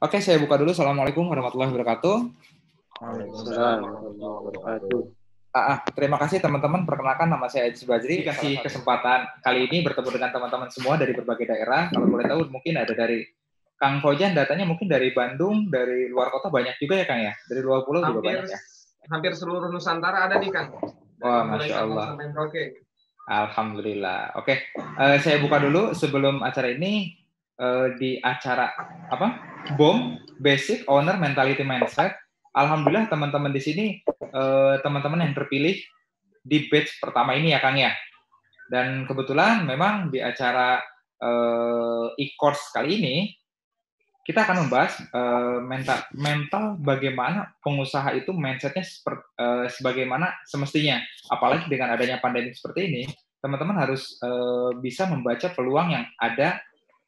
Oke, saya buka dulu. Assalamualaikum warahmatullahi wabarakatuh. Waalaikumsalam warahmatullahi wabarakatuh. Terima kasih teman-teman. Perkenalkan, nama saya Edi Subadri. Kasih kesempatan kali ini bertemu dengan teman-teman semua dari berbagai daerah. Kalau boleh tahu, mungkin ada dari Kang Fauzan, datanya mungkin dari Bandung, dari luar kota banyak juga ya Kang ya? Dari luar pulau juga banyak ya? Hampir seluruh Nusantara ada nih Kang. Wah, Masya Allah. Sampai Merauke. Alhamdulillah. Oke, saya buka dulu sebelum acara ini. Di acara BOM, Basic Owner Mentality Mindset. Alhamdulillah teman-teman di sini teman-teman yang terpilih di batch pertama ini ya Kang ya. Dan kebetulan memang di acara e-course kali ini kita akan membahas mental bagaimana pengusaha itu mindsetnya sebagaimana semestinya. Apalagi dengan adanya pandemi seperti ini, teman-teman harus bisa membaca peluang yang ada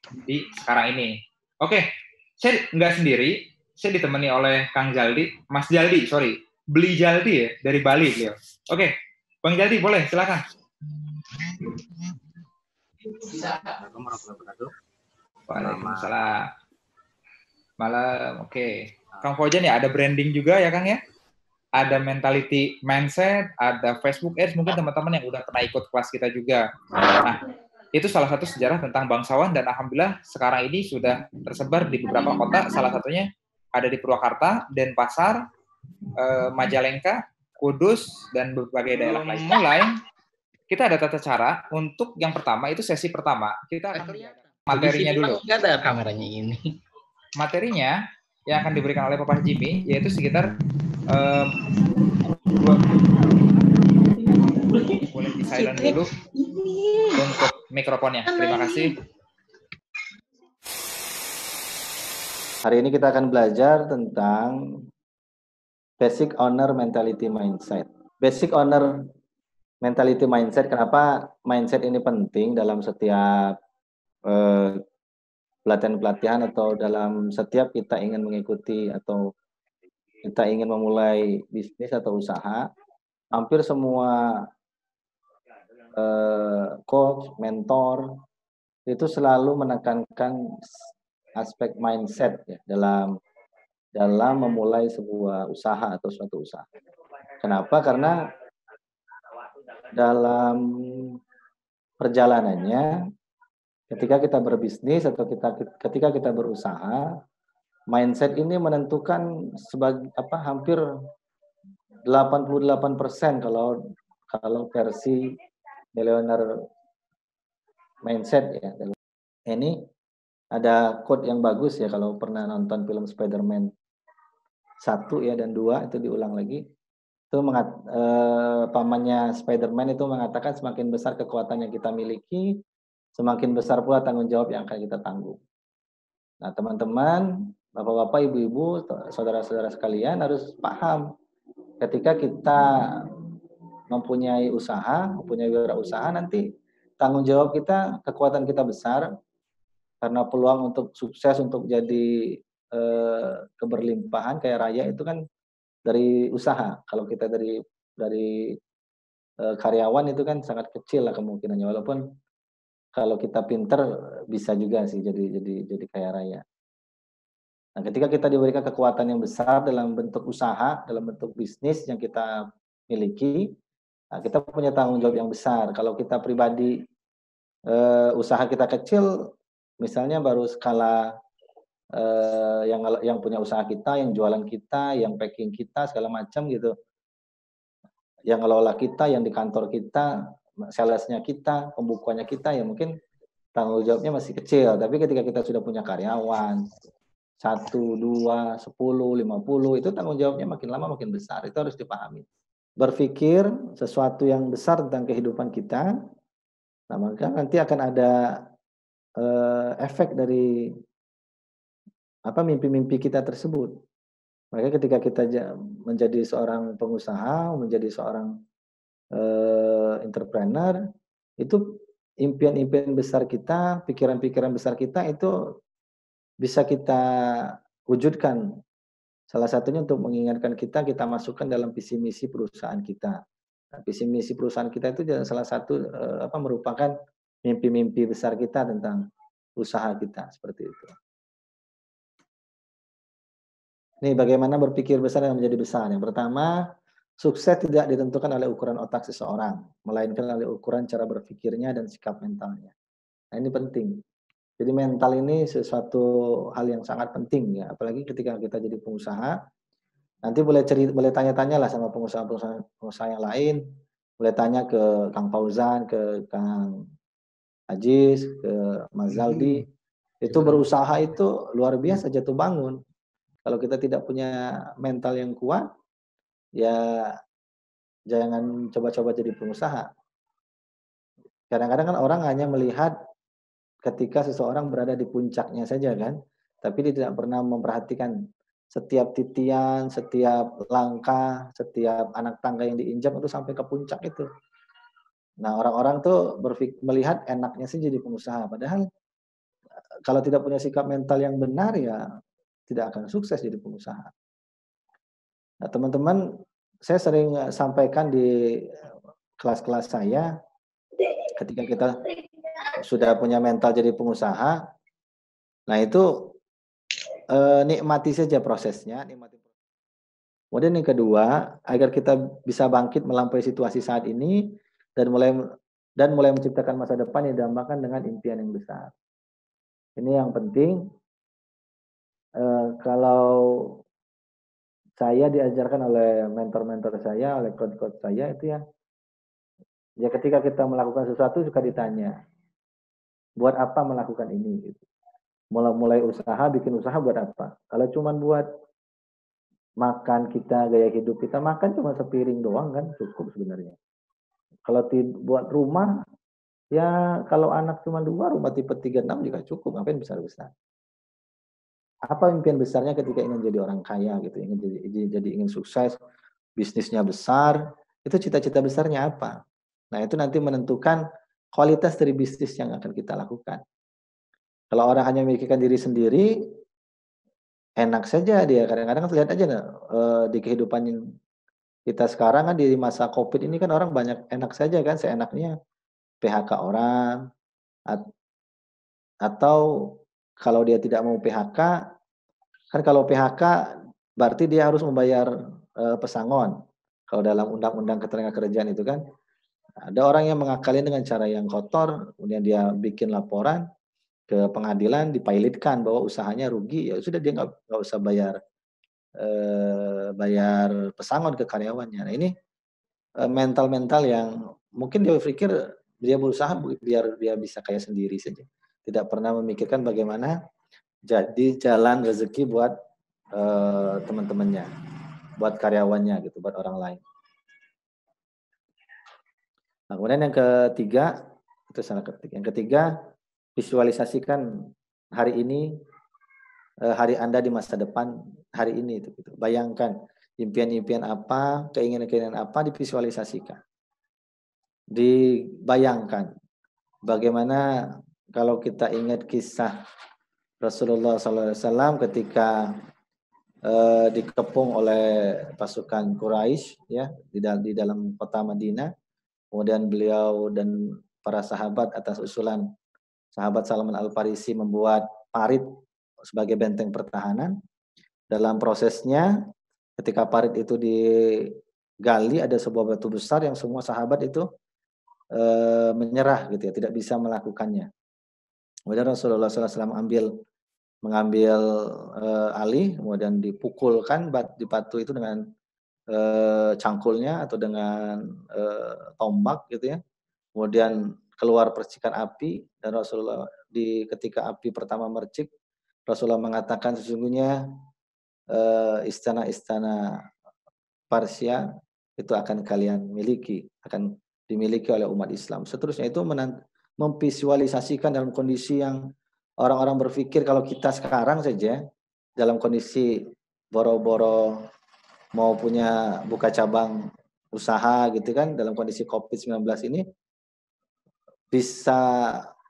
di sekarang ini. Oke, saya nggak sendiri, saya ditemani oleh Kang Jaldi, Mas Jaldi, sorry, Beli Jaldi ya, dari Bali beliau. Oke, Bang Jaldi boleh, silakan. Waalaikumsalam. Malam, oke. Kang Fauzan ya, ada branding juga ya Kang ya? Ada mentality mindset, ada Facebook Ads, mungkin teman-teman yang udah pernah ikut kelas kita juga. Nah, itu salah satu sejarah tentang bangsawan dan alhamdulillah sekarang ini sudah tersebar di beberapa kota, salah satunya ada di Purwakarta, Denpasar, Majalengka, Kudus, dan berbagai daerah lain. Mulai, kita ada tata cara untuk yang pertama, itu sesi pertama. Kita akan materinya dulu. Nggak ada kameranya ini. Materinya yang akan diberikan oleh Papa Jimmy, yaitu sekitar boleh di silent dulu untuk mikrofonnya. Terima kasih. Hari ini kita akan belajar tentang Basic Owner Mentality Mindset. Basic Owner Mentality Mindset, kenapa mindset ini penting dalam setiap pelatihan-pelatihan atau dalam setiap kita ingin mengikuti atau kita ingin memulai bisnis atau usaha. Hampir semua coach, mentor itu selalu menekankan aspek mindset ya, dalam memulai sebuah usaha atau suatu usaha. Kenapa? Karena dalam perjalanannya ketika kita berbisnis atau ketika kita berusaha, mindset ini menentukan hampir 88% kalau versi Millionaire Mindset ya. Ini ada quote yang bagus ya, kalau pernah nonton film Spider-Man 1 ya dan 2 itu diulang lagi. Itu pamannya Spider-Man itu mengatakan semakin besar kekuatan yang kita miliki, semakin besar pula tanggung jawab yang akan kita tanggung. Nah, teman-teman, bapak-bapak, ibu-ibu, saudara-saudara sekalian harus paham ketika kita mempunyai usaha, mempunyai wirausaha, nanti tanggung jawab kita, kekuatan kita besar, karena peluang untuk sukses, untuk jadi keberlimpahan, kaya raya itu kan dari usaha. Kalau kita dari karyawan itu kan sangat kecil lah kemungkinannya, walaupun kalau kita pinter bisa juga sih jadi kaya raya. Nah, ketika kita diberikan kekuatan yang besar dalam bentuk usaha, dalam bentuk bisnis yang kita miliki, nah, kita punya tanggung jawab yang besar. Kalau kita pribadi usaha kita kecil, misalnya baru skala yang punya usaha kita, yang jualan kita, yang packing kita, segala macam gitu, yang ngelola kita, yang di kantor kita, salesnya kita, pembukuannya kita, ya mungkin tanggung jawabnya masih kecil. Tapi ketika kita sudah punya karyawan 1, 2, 10, 50, itu tanggung jawabnya makin lama makin besar. Itu harus dipahami. Berpikir sesuatu yang besar tentang kehidupan kita, nah maka nanti akan ada efek dari mimpi-mimpi kita tersebut. Maka ketika kita menjadi seorang pengusaha, menjadi seorang entrepreneur, itu impian-impian besar kita, pikiran-pikiran besar kita itu bisa kita wujudkan. Salah satunya untuk mengingatkan kita masukkan dalam visi misi perusahaan kita. Nah, visi misi perusahaan kita itu salah satu merupakan mimpi-mimpi besar kita tentang usaha kita, seperti itu. Nih bagaimana berpikir besar dan menjadi besar. Yang pertama, sukses tidak ditentukan oleh ukuran otak seseorang, melainkan oleh ukuran cara berpikirnya dan sikap mentalnya. Nah ini penting. Jadi mental ini sesuatu hal yang sangat penting ya, apalagi ketika kita jadi pengusaha. Nanti boleh tanya-tanya lah sama pengusaha yang lain, boleh tanya ke Kang Fauzan, ke Kang Ajis, ke Mas Zaldi. Itu berusaha itu luar biasa jatuh bangun. Kalau kita tidak punya mental yang kuat, ya jangan coba-coba jadi pengusaha. Kadang-kadang kan orang hanya melihat ketika seseorang berada di puncaknya saja kan, tapi dia tidak pernah memperhatikan setiap titian, setiap langkah, setiap anak tangga yang diinjak itu sampai ke puncak itu. Nah, orang-orang tuh melihat enaknya sih jadi pengusaha, padahal kalau tidak punya sikap mental yang benar ya tidak akan sukses jadi pengusaha. Nah, teman-teman, saya sering sampaikan di kelas-kelas saya ketika kita sudah punya mental jadi pengusaha, nah itu nikmati saja prosesnya, Kemudian yang kedua, agar kita bisa bangkit melampaui situasi saat ini dan mulai menciptakan masa depan yang didambakan dengan impian yang besar. Ini yang penting. Kalau saya diajarkan oleh mentor-mentor saya, oleh coach-coach saya itu ya ketika kita melakukan sesuatu suka ditanya, buat apa melakukan ini? Gitu. Mulai usaha, bikin usaha buat apa? Kalau cuma buat makan kita, gaya hidup kita, makan cuma sepiring doang kan cukup sebenarnya. Kalau buat rumah, ya kalau anak cuma 2, rumah tipe 36 juga cukup, ngapain besar-besar. Apa impian besarnya ketika ingin jadi orang kaya gitu, ingin sukses, bisnisnya besar, itu cita-cita besarnya apa? Nah, itu nanti menentukan kualitas dari bisnis yang akan kita lakukan. Kalau orang hanya memikirkan diri sendiri, enak saja dia. Kadang-kadang lihat aja di kehidupan yang kita sekarang kan di masa Covid ini kan orang banyak enak saja kan, seenaknya PHK orang, atau kalau dia tidak mau PHK, kan kalau PHK berarti dia harus membayar pesangon. Kalau dalam undang-undang ketenagakerjaan itu kan, ada orang yang mengakalin dengan cara yang kotor, kemudian dia bikin laporan ke pengadilan, dipilotkan bahwa usahanya rugi, ya sudah dia nggak usah bayar pesangon ke karyawannya. Nah ini mental-mental yang mungkin dia pikir dia berusaha biar dia bisa kaya sendiri saja. Tidak pernah memikirkan bagaimana jadi jalan rezeki buat teman-temannya, buat karyawannya gitu, buat orang lain. Nah, kemudian yang ketiga, itu salah ketik. Yang ketiga, visualisasikan hari ini, hari Anda di masa depan hari ini itu. Gitu. Bayangkan impian-impian apa, keinginan-keinginan apa divisualisasikan. Dibayangkan bagaimana kalau kita ingat kisah Rasulullah SAW ketika dikepung oleh pasukan Quraisy ya di dalam kota Madinah. Kemudian beliau dan para sahabat atas usulan sahabat Salman Al-Farisi membuat parit sebagai benteng pertahanan. Dalam prosesnya ketika parit itu digali ada sebuah batu besar yang semua sahabat itu menyerah gitu ya, tidak bisa melakukannya. Kemudian Rasulullah SAW mengambil alih, kemudian dipukulkan di batu itu dengan cangkulnya atau dengan tombak gitu ya. Kemudian keluar percikan api dan Rasulullah ketika api pertama mercik, Rasulullah mengatakan sesungguhnya istana-istana Persia itu akan kalian miliki, akan dimiliki oleh umat Islam. Seterusnya itu memvisualisasikan dalam kondisi yang orang-orang berpikir kalau kita sekarang saja dalam kondisi boro-boro mau buka cabang usaha gitu kan dalam kondisi COVID-19 ini bisa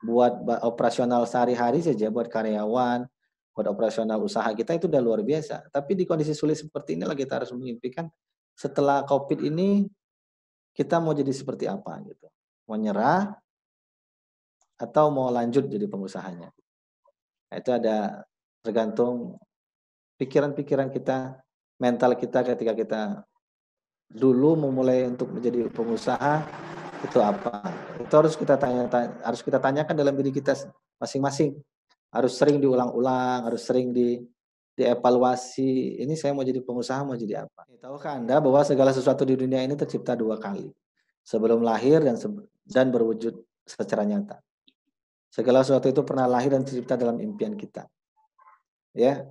buat operasional sehari-hari saja buat karyawan, buat operasional usaha kita itu udah luar biasa. Tapi di kondisi sulit seperti inilah kita harus mengimpikan setelah COVID ini kita mau jadi seperti apa gitu. Mau nyerah atau mau lanjut jadi pengusahanya. Nah, itu ada tergantung pikiran-pikiran kita, mental kita ketika kita dulu memulai untuk menjadi pengusaha itu apa? Itu harus kita tanyakan dalam diri kita masing-masing. Harus sering diulang-ulang, harus sering dievaluasi. Ini saya mau jadi pengusaha, mau jadi apa? Tahukah Anda bahwa segala sesuatu di dunia ini tercipta 2 kali, sebelum lahir dan berwujud secara nyata. Segala sesuatu itu pernah lahir dan tercipta dalam impian kita. Ya,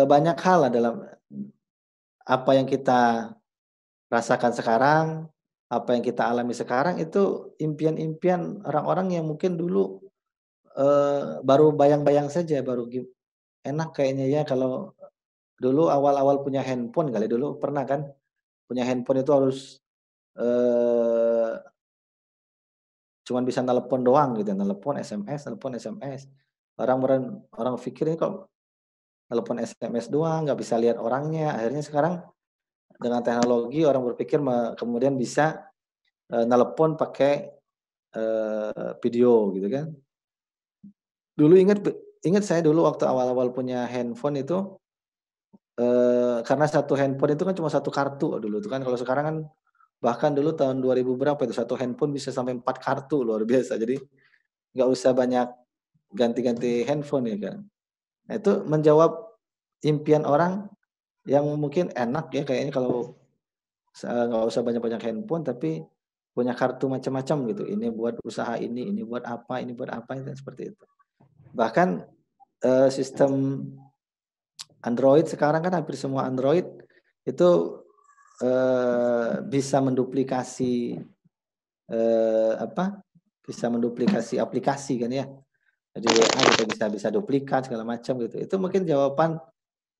banyak hal lah dalam apa yang kita rasakan sekarang, apa yang kita alami sekarang itu impian-impian orang-orang yang mungkin dulu baru bayang-bayang saja, enak kayaknya ya kalau dulu awal-awal punya handphone kali dulu pernah kan, punya handphone itu harus eee, cuman bisa nelepon doang gitu, nelepon, SMS. Orang pikir ini kok nelepon SMS doang, nggak bisa lihat orangnya. Akhirnya sekarang dengan teknologi orang berpikir kemudian bisa nelepon pakai video gitu kan. Dulu ingat saya dulu waktu awal-awal punya handphone itu, karena satu handphone itu kan cuma satu kartu dulu itu kan, kalau sekarang kan bahkan dulu tahun 2000 berapa itu, satu handphone bisa sampai 4 kartu, luar biasa. Jadi nggak usah banyak ganti-ganti handphone ya kan. Nah itu menjawab impian orang yang mungkin enak ya kayaknya kalau nggak usah banyak-banyak handphone tapi punya kartu macam-macam gitu. Ini buat usaha ini buat apa, itu seperti itu. Bahkan sistem Android sekarang kan hampir semua Android itu bisa menduplikasi bisa menduplikasi aplikasi kan ya. Jadi WA kita bisa duplikat segala macam gitu. Itu mungkin jawaban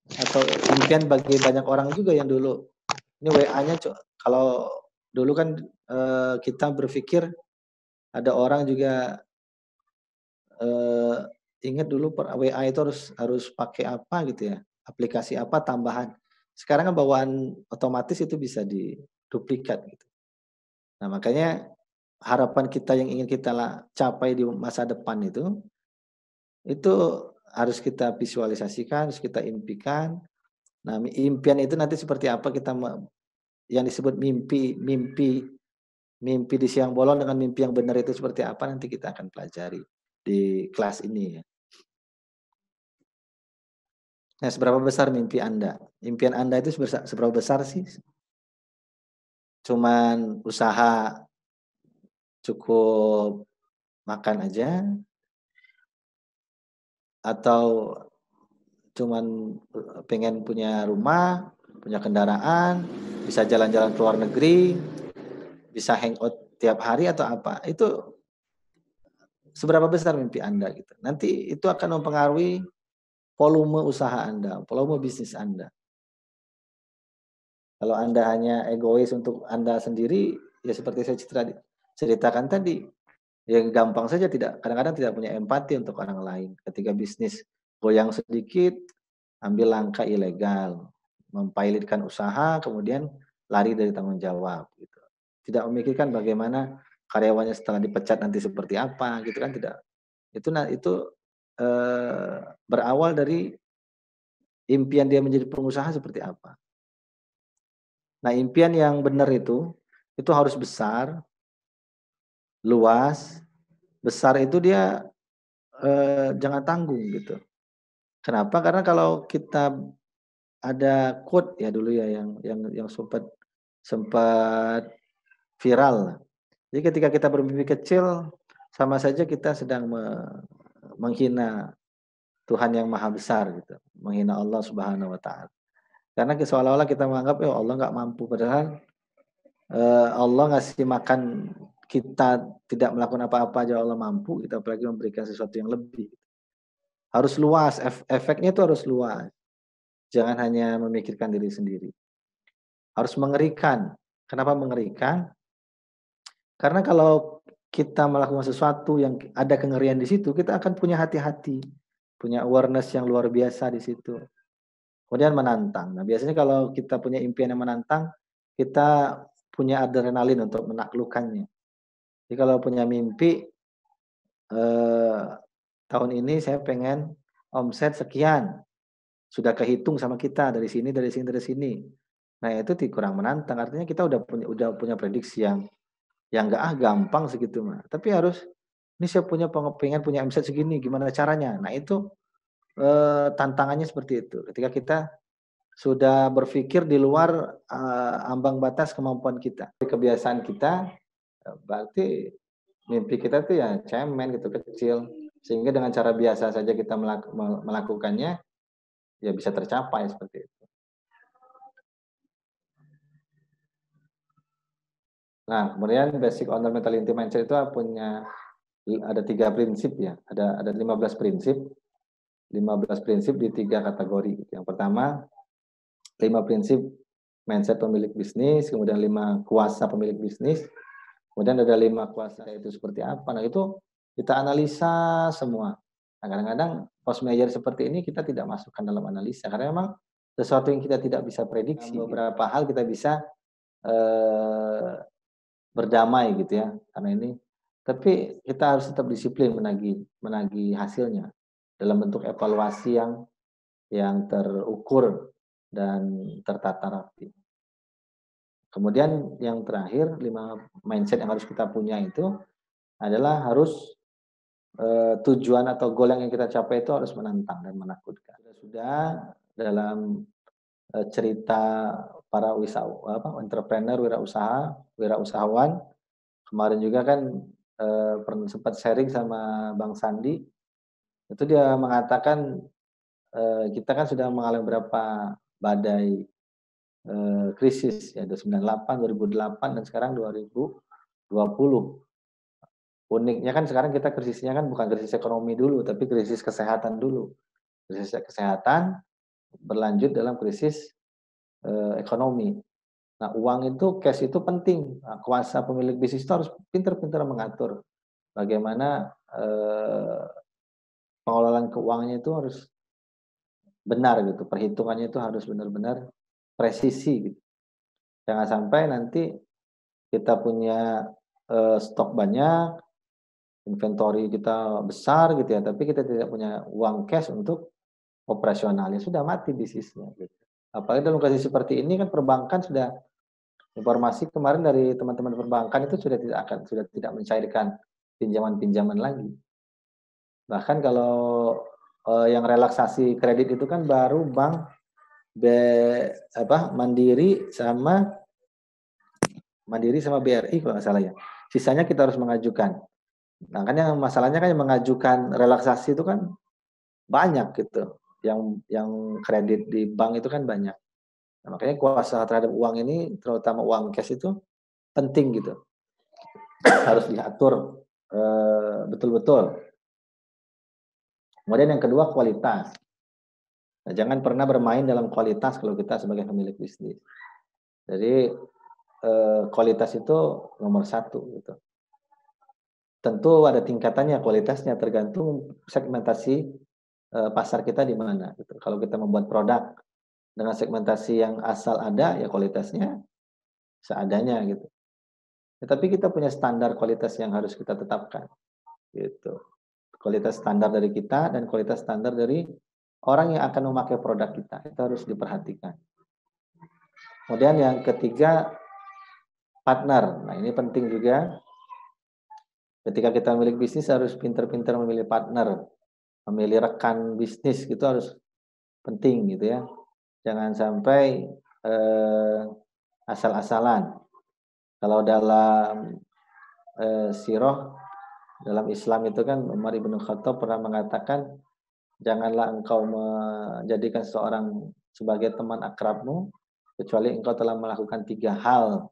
atau impian bagi banyak orang juga yang dulu ini WA-nya kalau dulu kan kita berpikir ada orang juga ingat dulu WA itu harus pakai apa gitu ya, aplikasi apa tambahan. Sekarang kan bawaan otomatis itu bisa diduplikat gitu. Nah, makanya harapan kita yang ingin kita capai di masa depan itu harus kita visualisasikan, harus kita impikan. Nah, impian itu nanti seperti apa yang disebut mimpi di siang bolong dengan mimpi yang benar itu seperti apa nanti kita akan pelajari di kelas ini ya. Nah, seberapa besar mimpi Anda? Impian Anda itu seberapa besar sih? Cuman usaha cukup makan aja? Atau cuman pengen punya rumah, punya kendaraan, bisa jalan-jalan ke luar negeri, bisa hangout tiap hari atau apa? Itu seberapa besar mimpi Anda gitu. Nanti itu akan mempengaruhi volume usaha Anda, volume bisnis Anda. Kalau Anda hanya egois untuk Anda sendiri, ya seperti saya ceritakan tadi, ya gampang saja kadang-kadang tidak punya empati untuk orang lain. Ketika bisnis goyang sedikit, ambil langkah ilegal, mempilotkan usaha, kemudian lari dari tanggung jawab gitu. Tidak memikirkan bagaimana karyawannya setelah dipecat nanti seperti apa gitu kan tidak. Itu berawal dari impian dia menjadi pengusaha seperti apa. Nah, impian yang benar itu harus besar, luas. Besar itu dia jangan tanggung gitu. Kenapa? Karena kalau kita ada quote ya dulu ya yang sempat viral. Jadi ketika kita bermimpi kecil sama saja kita sedang menghina Tuhan yang maha besar gitu, menghina Allah Subhanahu wa taala. Karena seolah-olah kita menganggap ya Allah nggak mampu, padahal Allah ngasih makan kita tidak melakukan apa-apa aja Allah mampu, kita apalagi memberikan sesuatu yang lebih. Harus luas, efeknya itu harus luas. Jangan hanya memikirkan diri sendiri. Harus mengerikan. Kenapa mengerikan? Karena kalau kita melakukan sesuatu yang ada kengerian di situ, kita akan punya hati-hati, punya awareness yang luar biasa di situ. Kemudian menantang. Nah, biasanya kalau kita punya impian yang menantang, kita punya adrenalin untuk menaklukkannya. Jadi kalau punya mimpi, tahun ini saya pengen omset sekian. sudah kehitung sama kita dari sini, dari sini, dari sini. Nah, itu kurang menantang. Artinya kita udah punya prediksi yang enggak gampang segitu mah. Tapi harus ini saya pengen punya omset segini, gimana caranya? Nah, itu tantangannya seperti itu. Ketika kita sudah berpikir di luar ambang batas kemampuan kita. Kebiasaan kita berarti mimpi kita tuh ya cemen gitu, kecil. Sehingga dengan cara biasa saja kita melakukannya ya bisa tercapai seperti itu. Nah, kemudian basic owner mentality mindset itu ada 3 prinsip ya. Ada 15 prinsip. 15 prinsip di 3 kategori. Yang pertama, 5 prinsip mindset pemilik bisnis, kemudian 5 kuasa pemilik bisnis, kemudian ada 5 kuasa itu seperti apa. Nah, itu kita analisa semua. Nah, kadang-kadang post measure seperti ini kita tidak masukkan dalam analisa karena memang sesuatu yang kita tidak bisa prediksi. Beberapa hal kita bisa berdamai gitu ya karena ini. Tapi kita harus tetap disiplin menagih hasilnya dalam bentuk evaluasi yang terukur dan tertata rapi. Kemudian yang terakhir 5 mindset yang harus kita punya itu adalah harus tujuan atau goal yang kita capai itu harus menantang dan menakutkan. Sudah dalam cerita para entrepreneur, wirausahawan kemarin juga kan pernah sempat sharing sama Bang Sandi. Itu dia mengatakan kita kan sudah mengalami beberapa badai krisis ya, 98, 2008 dan sekarang 2020. Uniknya kan sekarang kita krisisnya kan bukan krisis ekonomi dulu, tapi krisis kesehatan dulu. Krisis kesehatan berlanjut dalam krisis ekonomi. Nah, uang itu, cash itu penting. Nah, kuasa pemilik bisnis itu harus pintar-pintar mengatur bagaimana pengelolaan keuangannya itu harus benar gitu, perhitungannya itu harus benar-benar presisi gitu. Jangan sampai nanti kita punya stok banyak, inventory kita besar gitu ya, tapi kita tidak punya uang cash untuk operasional, ya sudah mati bisnisnya gitu. Apalagi dalam kondisi seperti ini kan perbankan sudah informasi kemarin dari teman-teman perbankan itu sudah tidak mencairkan pinjaman-pinjaman lagi. Bahkan kalau yang relaksasi kredit itu kan baru bank Mandiri sama BRI kalau nggak salah ya. Sisanya kita harus mengajukan. Nah, kan yang masalahnya kan yang mengajukan relaksasi itu kan banyak gitu. Yang kredit di bank itu kan banyak. Nah, makanya kuasa terhadap uang ini, terutama uang cash itu penting gitu. Harus diatur betul-betul. Kemudian yang kedua kualitas. Nah, jangan pernah bermain dalam kualitas kalau kita sebagai pemilik bisnis. Jadi kualitas itu nomor 1 gitu. Tentu ada tingkatannya kualitasnya tergantung segmentasi pasar kita di mana gitu. Kalau kita membuat produk dengan segmentasi yang asal ada ya kualitasnya seadanya gitu. Tetapi kita punya standar kualitas yang harus kita tetapkan gitu. Kualitas standar dari kita dan kualitas standar dari orang yang akan memakai produk kita itu harus diperhatikan. Kemudian yang ketiga partner. Nah, ini penting juga. Ketika kita memiliki bisnis harus pintar-pintar memilih partner, memilih rekan bisnis gitu harus penting gitu ya. Jangan sampai asal-asalan. Kalau dalam sirah dalam Islam itu kan Umar ibn Khattab pernah mengatakan, janganlah engkau menjadikan seseorang sebagai teman akrabmu kecuali engkau telah melakukan 3 hal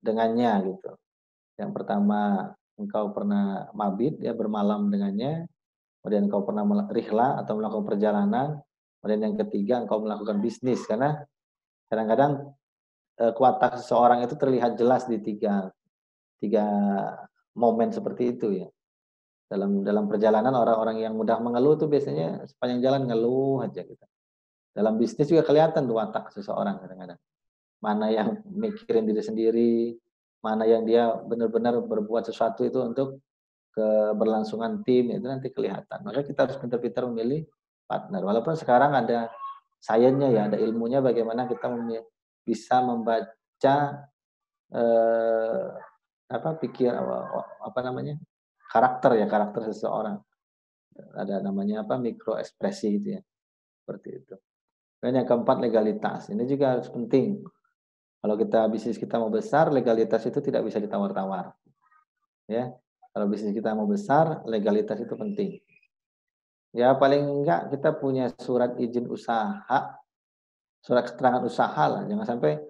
dengannya gitu. Yang pertama, engkau pernah mabit ya bermalam dengannya, kemudian engkau pernah rihlah atau melakukan perjalanan, kemudian yang ketiga engkau melakukan bisnis. Karena kadang-kadang watak seseorang itu terlihat jelas di tiga momen seperti itu ya. Dalam perjalanan orang-orang yang mudah mengeluh itu biasanya sepanjang jalan ngeluh aja gitu. Dalam bisnis juga kelihatan tuh watak seseorang kadang-kadang. Mana yang mikirin diri sendiri, mana yang dia benar-benar berbuat sesuatu itu untuk keberlangsungan tim, itu nanti kelihatan. Maka kita harus pintar-pintar memilih partner. Walaupun sekarang ada sainsnya ya, ada ilmunya bagaimana kita bisa membaca eh, karakter seseorang. Ada namanya mikro ekspresi gitu ya, seperti itu. Dan yang keempat, legalitas. Ini juga harus penting. Kalau bisnis kita mau besar, legalitas itu tidak bisa ditawar-tawar. Ya, kalau bisnis kita mau besar, legalitas itu penting. Ya paling enggak kita punya surat izin usaha, surat keterangan usaha lah. Jangan sampai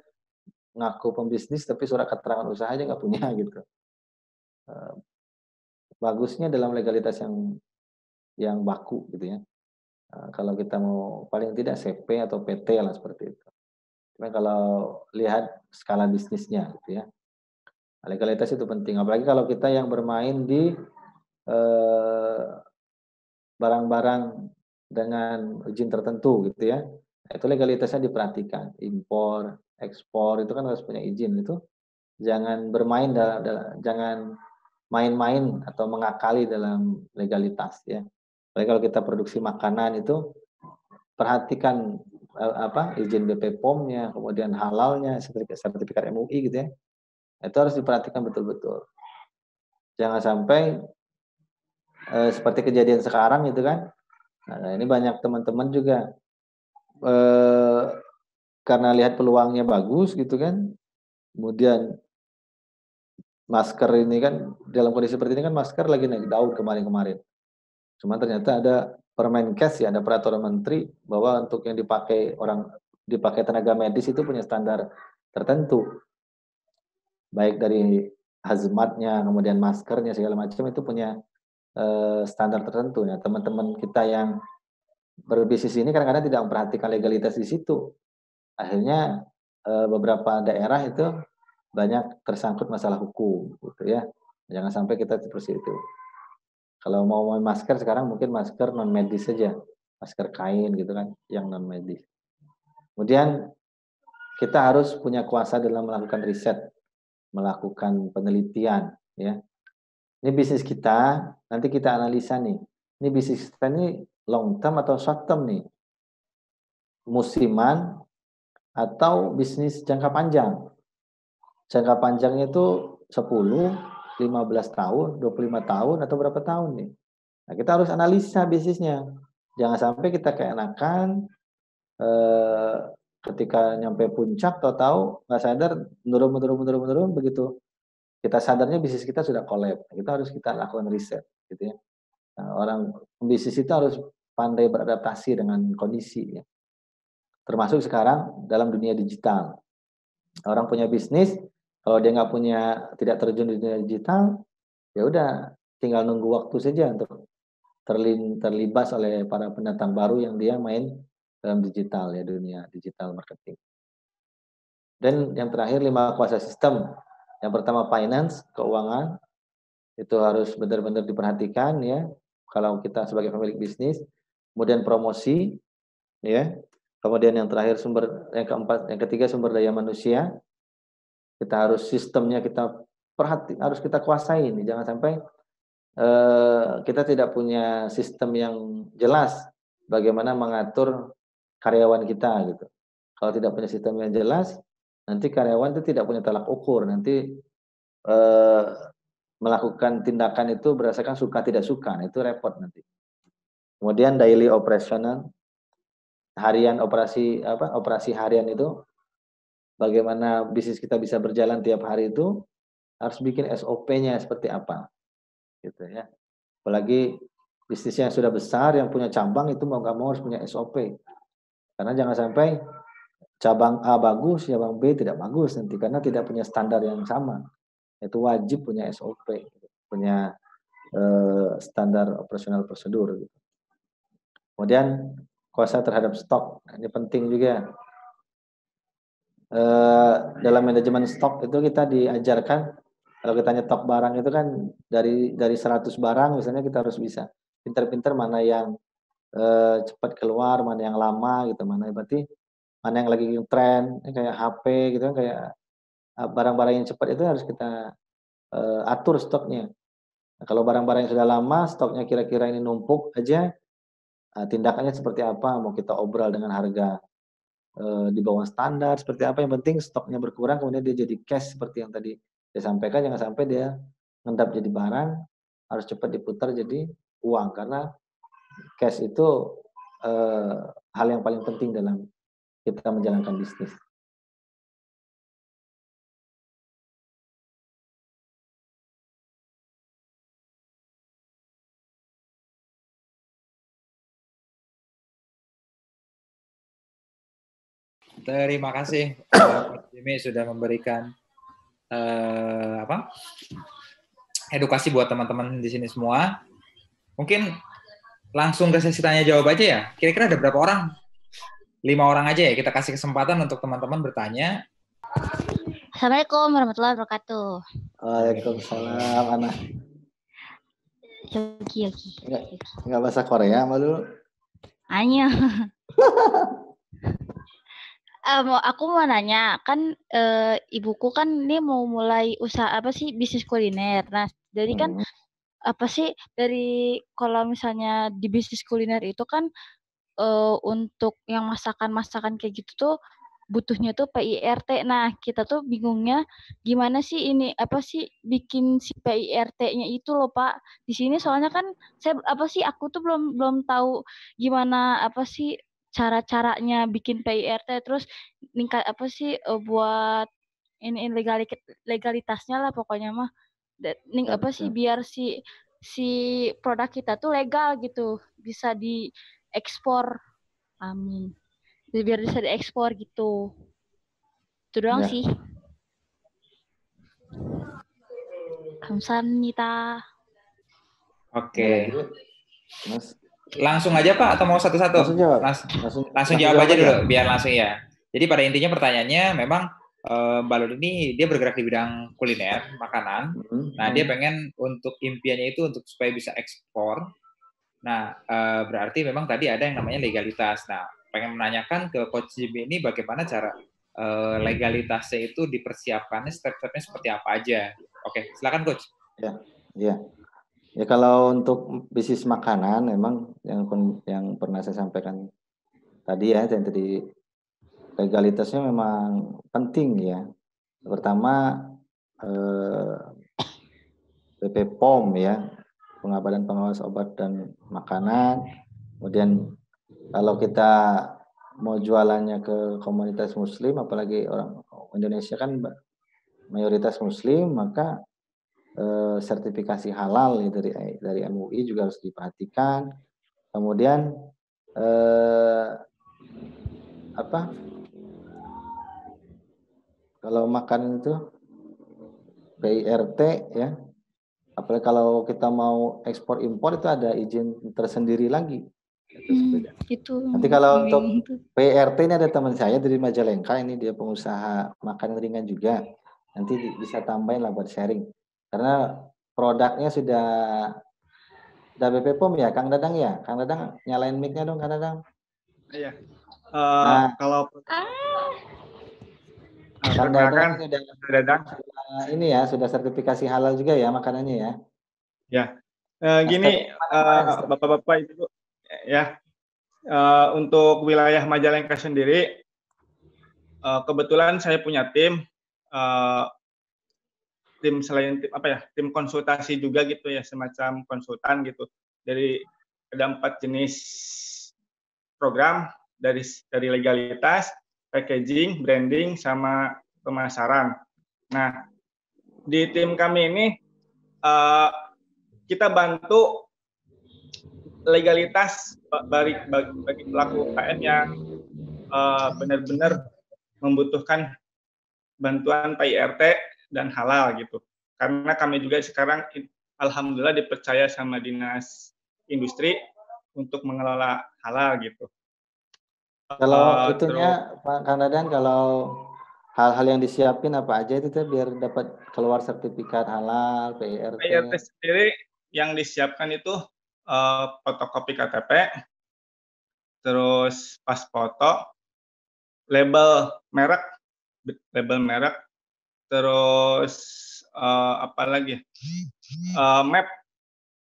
ngaku pembisnis tapi surat keterangan usaha aja nggak punya gitu. Bagusnya dalam legalitas yang baku gitu ya. Kalau kita mau paling tidak CP atau PT lah seperti itu. Cuma kalau lihat skala bisnisnya gitu ya. Legalitas itu penting. Apalagi kalau kita yang bermain di barang-barang dengan izin tertentu gitu ya. Itu legalitasnya diperhatikan. Impor, ekspor itu kan harus punya izin itu. Jangan jangan main-main atau mengakali dalam legalitas ya. Apalagi kalau kita produksi makanan itu perhatikan izin BP POM-nya, kemudian halalnya, sertifikat MUI gitu ya. Itu harus diperhatikan betul-betul. Jangan sampai seperti kejadian sekarang gitu kan. Nah, ini banyak teman-teman juga karena lihat peluangnya bagus gitu kan. Kemudian masker ini kan dalam kondisi seperti ini kan masker lagi naik daun kemarin-kemarin. Cuma ternyata ada Permenkes ya, ada peraturan menteri bahwa untuk yang dipakai tenaga medis itu punya standar tertentu. Baik dari hazmatnya, kemudian maskernya segala macam itu punya standar tertentu ya. Teman-teman kita yang berbisnis ini kadang-kadang tidak memperhatikan legalitas di situ. Akhirnya beberapa daerah itu banyak tersangkut masalah hukum gitu ya. Jangan sampai kita seperti itu. Kalau mau masker sekarang mungkin masker non medis saja, masker kain gitu kan, yang non medis. Kemudian kita harus punya kuasa dalam melakukan riset, melakukan penelitian ya. Ini bisnis kita, nanti kita analisa nih. Ini bisnis kita ini long term atau short term nih. Musiman atau bisnis jangka panjang. Jangka panjangnya itu 10, 15 tahun, 25 tahun atau berapa tahun nih. Nah, kita harus analisa bisnisnya. Jangan sampai kita keenakan ketika nyampe puncak tahu-tahu nggak sadar menurun begitu. Kita sadarnya bisnis kita sudah collapse. Kita lakukan riset gitu ya. Nah, orang bisnis itu harus pandai beradaptasi dengan kondisi ya. Termasuk sekarang dalam dunia digital. Orang punya bisnis, kalau dia tidak terjun di dunia digital, ya udah tinggal nunggu waktu saja untuk terlibas oleh para pendatang baru yang dia main dalam digital ya, dunia digital marketing. Dan yang terakhir 5 kuasa sistem. Yang pertama finance, keuangan. Itu harus benar-benar diperhatikan ya kalau kita sebagai pemilik bisnis. Kemudian promosi ya. Kemudian yang terakhir yang ketiga sumber daya manusia. Kita harus sistemnya harus kita kuasai nih. Jangan sampai kita tidak punya sistem yang jelas bagaimana mengatur karyawan kita gitu. Kalau tidak punya sistem yang jelas, nanti karyawan itu tidak punya tolak ukur. Nanti melakukan tindakan itu berdasarkan suka tidak suka. Nah, itu repot nanti. Kemudian daily operational, harian operasi harian itu bagaimana bisnis kita bisa berjalan tiap hari itu harus bikin SOP-nya seperti apa. Gitu ya. Apalagi bisnisnya yang sudah besar, yang punya cabang itu mau nggak mau harus punya SOP. Karena jangan sampai cabang A bagus, cabang B tidak bagus nanti karena tidak punya standar yang sama. Itu wajib punya SOP, punya standar operasional prosedur. Kemudian kuasa terhadap stok, ini penting juga. Dalam manajemen stok itu kita diajarkan kalau kita nyetok barang itu kan dari 100 barang misalnya kita harus bisa pinter-pinter mana yang cepat keluar, mana yang lama gitu, berarti mana yang lagi tren kayak HP gitu kan, kayak barang-barang yang cepat itu harus kita atur stoknya. Nah, kalau barang-barang yang sudah lama stoknya kira-kira ini numpuk aja, tindakannya seperti apa, mau kita obral dengan harga di bawah standar seperti apa, yang penting stoknya berkurang kemudian dia jadi cash seperti yang tadi saya sampaikan, jangan sampai dia ngendap jadi barang, harus cepat diputar jadi uang, karena cash itu hal yang paling penting dalam kita menjalankan bisnis. Terima kasih Coach Jimmy sudah memberikan edukasi buat teman-teman di sini semua. Mungkin langsung ke sesi tanya jawab aja ya. Kira-kira ada berapa orang? 5 orang aja ya. Kita kasih kesempatan untuk teman-teman bertanya. Assalamualaikum warahmatullahi wabarakatuh. Waalaikumsalam, Ana. Yogi. Nggak bahasa Korea malu? Anya. Aku mau nanya, kan ibuku kan ini mau mulai usaha apa sih, bisnis kuliner. Nah, jadi kan apa sih dari kalau misalnya di bisnis kuliner itu kan untuk yang masakan-masakan kayak gitu tuh butuhnya tuh PIRT. Nah, kita tuh bingungnya gimana sih ini apa sih bikin si PIRT-nya itu loh, Pak. Di sini soalnya kan aku tuh belum tahu gimana apa sih cara-caranya bikin PIRT, terus buat ini legalitasnya lah pokoknya mah. Biar si produk kita tuh legal gitu, bisa diekspor. Amin. Biar bisa diekspor gitu. Itu doang sih. Kamsahamnida. Oke. Langsung aja Pak atau mau satu-satu? Langsung jawab aja dulu biar langsung ya. Jadi pada intinya pertanyaannya memang Mbak Lud ini dia bergerak di bidang kuliner, makanan. Nah, dia pengen untuk impiannya itu untuk supaya bisa ekspor. Nah, berarti memang tadi ada yang namanya legalitas. Nah, pengen menanyakan ke Coach Jimmy ini bagaimana cara legalitasnya itu dipersiapkannya, step-stepnya seperti apa aja. Oke, silakan Coach. Ya kalau untuk bisnis makanan memang yang pernah saya sampaikan tadi ya, yang tadi legalitasnya memang penting ya. Pertama BPOM ya, Badan Pengawas Obat dan Makanan. Kemudian kalau kita mau jualannya ke komunitas muslim, apalagi orang Indonesia kan mayoritas muslim, maka sertifikasi halal ya, dari MUI juga harus diperhatikan. Kemudian kalau makan itu PIRT ya, apalagi kalau kita mau ekspor impor itu ada izin tersendiri lagi. Nanti kalau untuk PIRT ini ada teman saya dari Majalengka, ini dia pengusaha makanan ringan juga. Nanti bisa tambahin lah buat sharing. Karena produknya sudah BPOM ya, Kang Dadang ya? Kang Dadang nyalain mic-nya dong, Kang Dadang. Iya. Kalau Kang Dadang ini ya sudah sertifikasi halal juga ya makanannya ya? Ya. Gini, Bapak-bapak Ibu ya. Untuk wilayah Majalengka sendiri, kebetulan saya punya tim selain tim konsultasi juga gitu ya, semacam konsultan gitu. Ada 4 jenis program dari legalitas, packaging, branding, sama pemasaran. Nah, di tim kami ini kita bantu legalitas bagi pelaku UKM yang benar-benar membutuhkan bantuan PIRT dan halal gitu. Karena kami juga sekarang alhamdulillah dipercaya sama Dinas Industri untuk mengelola halal gitu. Kalau itunya Pak Kang Dadan, kalau hal-hal yang disiapin apa aja itu tuh biar dapat keluar sertifikat halal, PIRT? PIRT sendiri yang disiapkan itu fotokopi KTP, terus pas foto, label merek, terus apa lagi?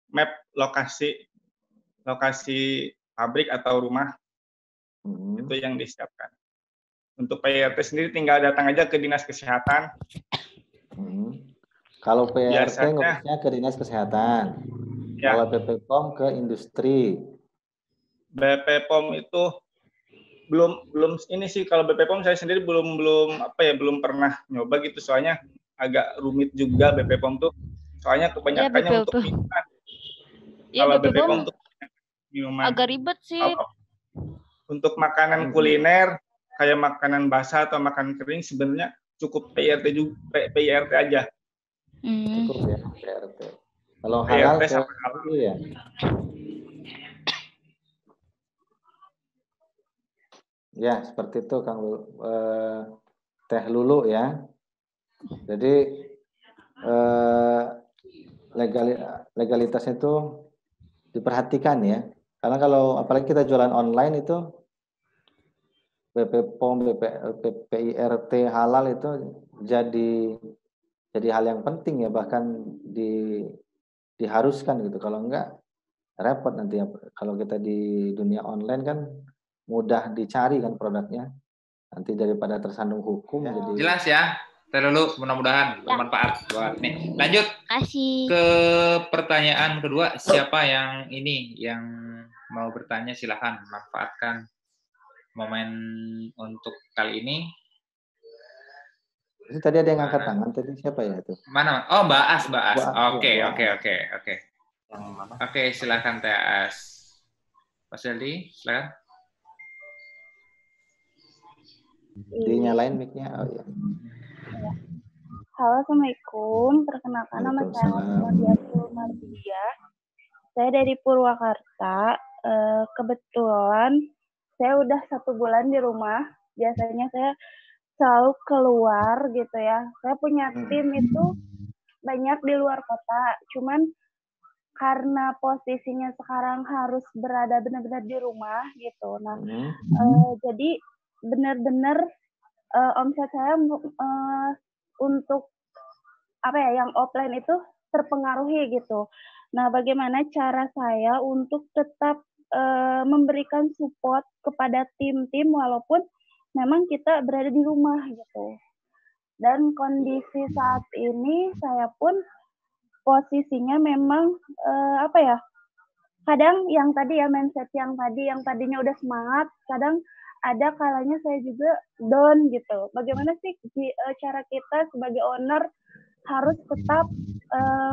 Map lokasi pabrik atau rumah, itu yang disiapkan. Untuk PIRT sendiri tinggal datang aja ke Dinas Kesehatan. Kalau PIRT Biasanya- ngurusnya ke Dinas Kesehatan. Ya. Kalau BPOM ke industri. BPOM itu belum ini sih, kalau BPOM saya sendiri belum pernah nyoba gitu, soalnya agak rumit juga BPOM tuh. Soalnya kebanyakannya Iya, untuk BPOM. minuman. Iya, Kalau BPOM BPOM tuh minuman. agak ribet sih. Kalau untuk makanan kuliner kayak makanan basah atau makanan kering sebenarnya cukup PIRT aja. Cukup ya PIRT. Kalau PIRT halal ke sama halal. ya. Ya, seperti itu Kang Teh Lulu ya. Jadi legalitasnya itu diperhatikan ya. Karena kalau apalagi kita jualan online itu BPOM, PIRT halal itu jadi hal yang penting ya, bahkan diharuskan gitu. Kalau enggak repot nanti ya. Kalau kita di dunia online kan mudah dicari kan produknya. Nanti daripada tersandung hukum Ya. jadi Jelas ya. Teh Lulu, mudah-mudahan bermanfaat buat nih. Lanjut Kasih. ke pertanyaan kedua. Siapa yang mau bertanya silahkan manfaatkan momen untuk kali ini. itu tadi ada yang angkat tangan tadi, siapa ya itu? Mana? Oh, Mbak As. Oke. Yang mana? Oke, silakan Teh As. Mas Eldi, silakan. Dinyalain mic-nya. Oh iya. Halo, Assalamualaikum. Perkenalkan nama saya Mardiatul Mardia. Saya dari Purwakarta. Kebetulan saya udah 1 bulan di rumah. Biasanya saya selalu keluar gitu ya. Saya punya tim itu banyak di luar kota. Cuman karena posisinya sekarang harus berada benar-benar di rumah gitu. Nah, jadi benar-benar omset saya untuk yang offline itu terpengaruhi gitu. Nah, bagaimana cara saya untuk tetap memberikan support kepada tim-tim walaupun memang kita berada di rumah gitu. Dan kondisi saat ini saya pun posisinya memang kadang yang tadi ya mindset yang tadinya udah semangat, kadang ada kalanya saya juga down gitu. Bagaimana sih cara kita sebagai owner harus tetap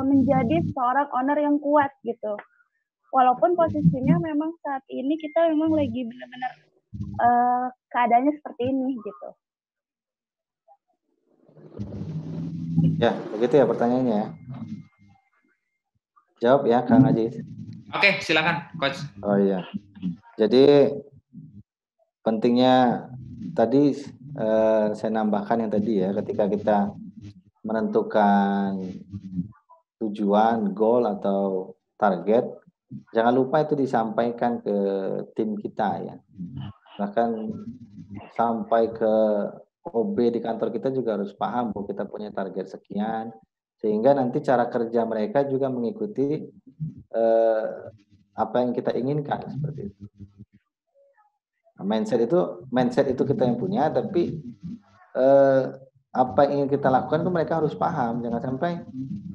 menjadi seorang owner yang kuat gitu. Walaupun posisinya memang saat ini kita memang lagi benar-benar keadaannya seperti ini gitu. Ya, begitu ya pertanyaannya ya. Jawab ya Kang Aziz. Oke, silakan Coach. Oh iya. Jadi pentingnya tadi saya nambahkan yang tadi ya, ketika kita menentukan tujuan, goal atau target, jangan lupa itu disampaikan ke tim kita ya. Bahkan sampai ke OB di kantor kita juga harus paham bahwa kita punya target sekian, sehingga nanti cara kerja mereka juga mengikuti apa yang kita inginkan seperti itu. Nah, mindset itu kita yang punya, tapi apa yang ingin kita lakukan itu mereka harus paham. Jangan sampai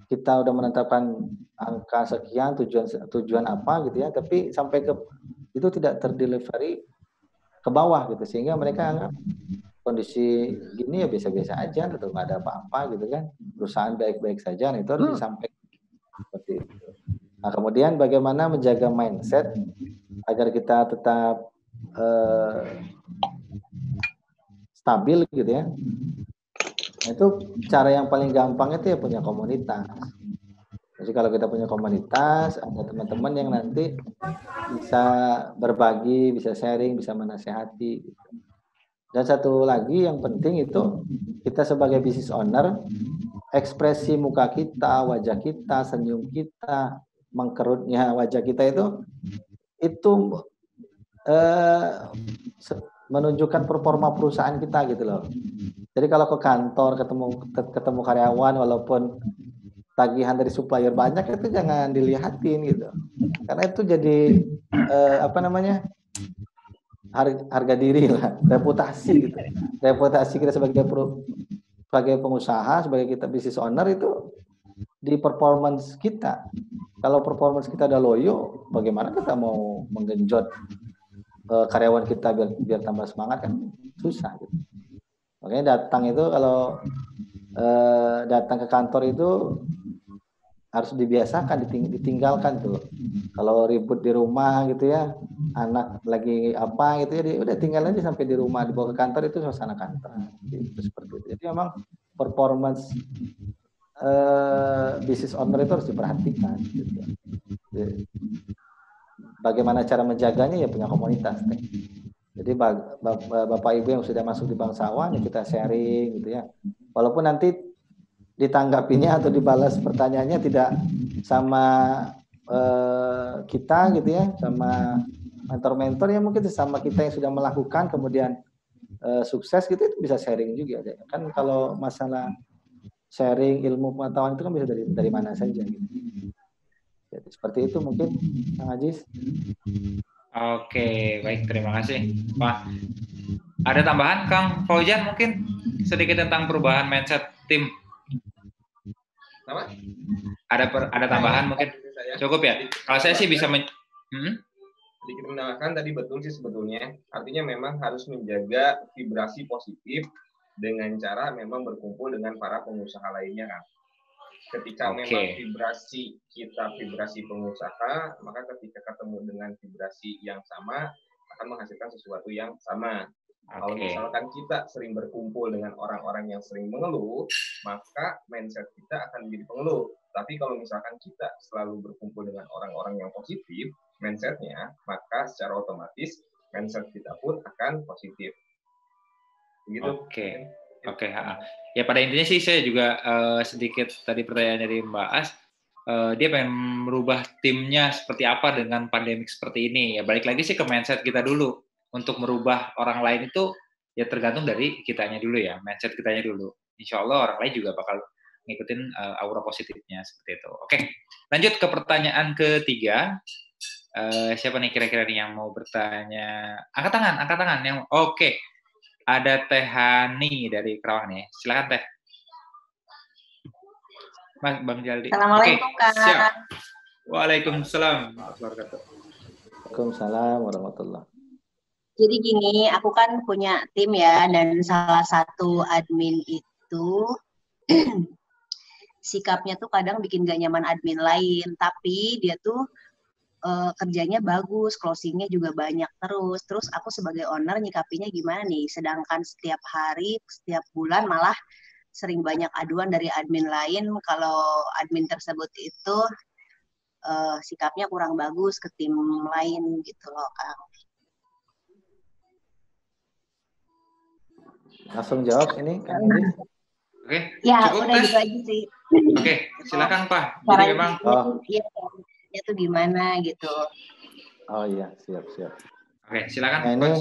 kita udah menetapkan angka sekian, tujuan apa gitu ya, tapi sampai ke itu tidak terdelivery ke bawah gitu, sehingga mereka anggap kondisi gini ya biasa-biasa aja gitu, nggak ada apa-apa gitu kan, perusahaan baik-baik saja. Nah, itu harus disampaikan seperti itu. Nah, kemudian bagaimana menjaga mindset agar kita tetap stabil gitu ya. Nah, itu cara yang paling gampang itu ya punya komunitas. Jadi kalau kita punya komunitas, ada teman-teman yang nanti bisa berbagi, bisa sharing, bisa menasehati. Dan satu lagi yang penting itu kita sebagai business owner, ekspresi muka kita, wajah kita, senyum kita, mengkerutnya wajah kita itu menunjukkan performa perusahaan kita gitu loh. Jadi kalau ke kantor ketemu karyawan walaupun tagihan dari supplier banyak, itu jangan dilihatin gitu. Karena itu jadi apa namanya, harga diri lah, reputasi gitu. Reputasi kita sebagai pengusaha, sebagai kita business owner itu di performance kita. Kalau performance kita udah loyo, bagaimana kita mau menggenjot karyawan kita biar tambah semangat, kan susah gitu. Makanya datang itu kalau datang ke kantor itu harus dibiasakan, ditinggalkan tuh. Kalau ribut di rumah gitu ya, anak lagi apa gitu ya, udah tinggal aja sampai di rumah, dibawa ke kantor itu suasana kantor gitu, seperti itu. Jadi memang performance business owner itu harus diperhatikan gitu. Jadi, bagaimana cara menjaganya ya punya komunitas. Jadi Bapak Ibu yang sudah masuk di bangsawan ya kita sharing gitu ya. Walaupun nanti ditanggapinya atau dibalas pertanyaannya tidak sama kita gitu ya, sama mentor-mentor ya, mungkin sama kita yang sudah melakukan kemudian sukses gitu, itu bisa sharing juga ya. Kan kalau masalah sharing ilmu pengetahuan itu kan bisa dari mana saja gitu. Jadi seperti itu mungkin Kang Ajis. Oke, baik, terima kasih Pak. Ada tambahan Kang Fauzan mungkin sedikit tentang perubahan mindset tim? Apa? Ada tambahan mungkin? Cukup ya? Kalau saya sih bisa sedikit menambahkan, tadi betul sih sebetulnya. Artinya memang harus menjaga vibrasi positif dengan cara memang berkumpul dengan para pengusaha lainnya kan. Ketika memang vibrasi kita vibrasi pengusaha, maka ketika ketemu dengan vibrasi yang sama akan menghasilkan sesuatu yang sama. Kalau misalkan kita sering berkumpul dengan orang-orang yang sering mengeluh, maka mindset kita akan menjadi pengeluh. Tapi kalau misalkan kita selalu berkumpul dengan orang-orang yang positif mindsetnya, maka secara otomatis mindset kita pun akan positif. Begitu. Oke. Ya pada intinya sih saya juga sedikit tadi pertanyaan dari Mbak As, dia pengen merubah timnya seperti apa dengan pandemik seperti ini. Ya balik lagi sih ke mindset kita dulu. Untuk merubah orang lain itu ya tergantung dari kitanya dulu ya, mindset kitanya dulu. Insya Allah orang lain juga bakal ngikutin aura positifnya seperti itu. Oke, lanjut ke pertanyaan ketiga. Siapa nih kira-kira nih yang mau bertanya? Angkat tangan yang oke. Ada Teh Hani dari Kerawang nih. Silakan Teh. Mas Bang Jaldi. Assalamualaikum Kak. Siap. Waalaikumsalam. Waalaikumsalam warahmatullahi. Jadi gini, aku kan punya tim ya, dan salah satu admin itu sikapnya tuh kadang bikin gak nyaman admin lain, tapi dia tuh kerjanya bagus, closingnya juga banyak terus aku sebagai owner nyikapinya gimana nih, sedangkan setiap hari, setiap bulan malah sering banyak aduan dari admin lain kalau admin tersebut itu sikapnya kurang bagus ke tim lain gitu loh Kang. Langsung jawab ini Kang. Oke. Ya, cukup, udah gitu aja sih. Oke, silakan Pak. Jadi memang itu gimana gitu. Oh iya, siap. Oke, silakan. Nah,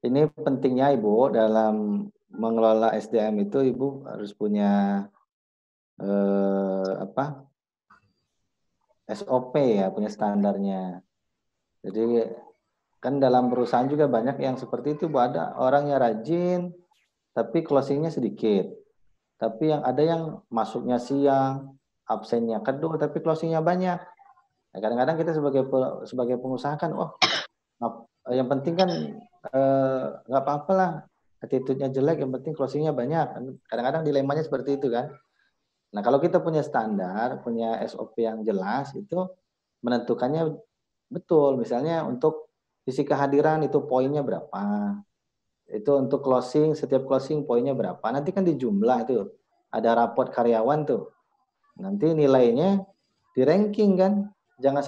ini pentingnya Ibu dalam mengelola SDM itu Ibu harus punya SOP ya, punya standarnya. Jadi kan dalam perusahaan juga banyak yang seperti itu, Bu. Ada orang yang rajin tapi closingnya sedikit. Tapi ada yang masuknya siang, absennya kedua, tapi closingnya banyak. Nah, kadang-kadang kita sebagai pengusaha kan, yang penting kan nggak apa-apa lah, attitude-nya jelek, yang penting closingnya banyak. Kadang-kadang dilemanya seperti itu kan. Nah, kalau kita punya standar, punya SOP yang jelas, itu menentukannya betul. Misalnya untuk sisi kehadiran itu poinnya berapa. Itu untuk closing, setiap closing poinnya berapa. Nanti kan dijumlah tuh. Ada raport karyawan tuh. Nanti nilainya di ranking kan. Jangan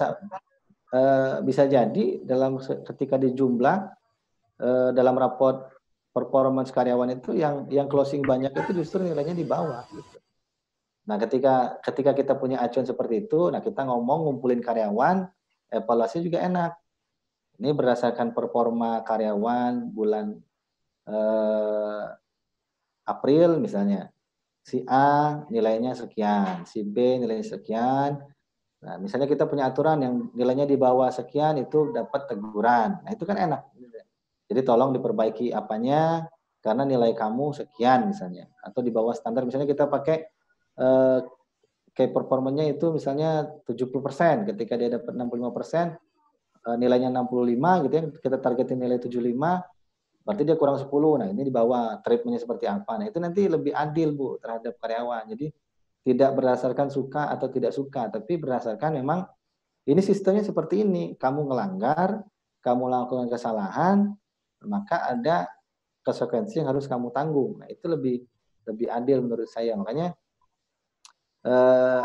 bisa jadi ketika dijumlah dalam raport performance karyawan itu yang closing banyak itu justru nilainya di bawah gitu. Nah, ketika kita punya acuan seperti itu, nah kita ngumpulin karyawan, evaluasi juga enak. Ini berdasarkan performa karyawan bulan April misalnya, si A nilainya sekian, si B nilainya sekian, Nah, misalnya kita punya aturan yang nilainya di bawah sekian itu dapat teguran. Nah, itu kan enak. Jadi tolong diperbaiki apanya karena nilai kamu sekian misalnya. Atau di bawah standar misalnya kita pakai key performance-nya itu misalnya 70%. Ketika dia dapat 65%, nilainya 65 gitu ya, kita targetin nilai 75, berarti dia kurang 10. Nah, ini di bawah treatment-nya seperti apa. Nah, itu nanti lebih adil, Bu, terhadap karyawan. Jadi tidak berdasarkan suka atau tidak suka, tapi berdasarkan memang ini sistemnya seperti ini. Kamu melanggar, kamu lakukan kesalahan, maka ada konsekuensi yang harus kamu tanggung. Nah, itu lebih adil menurut saya. Makanya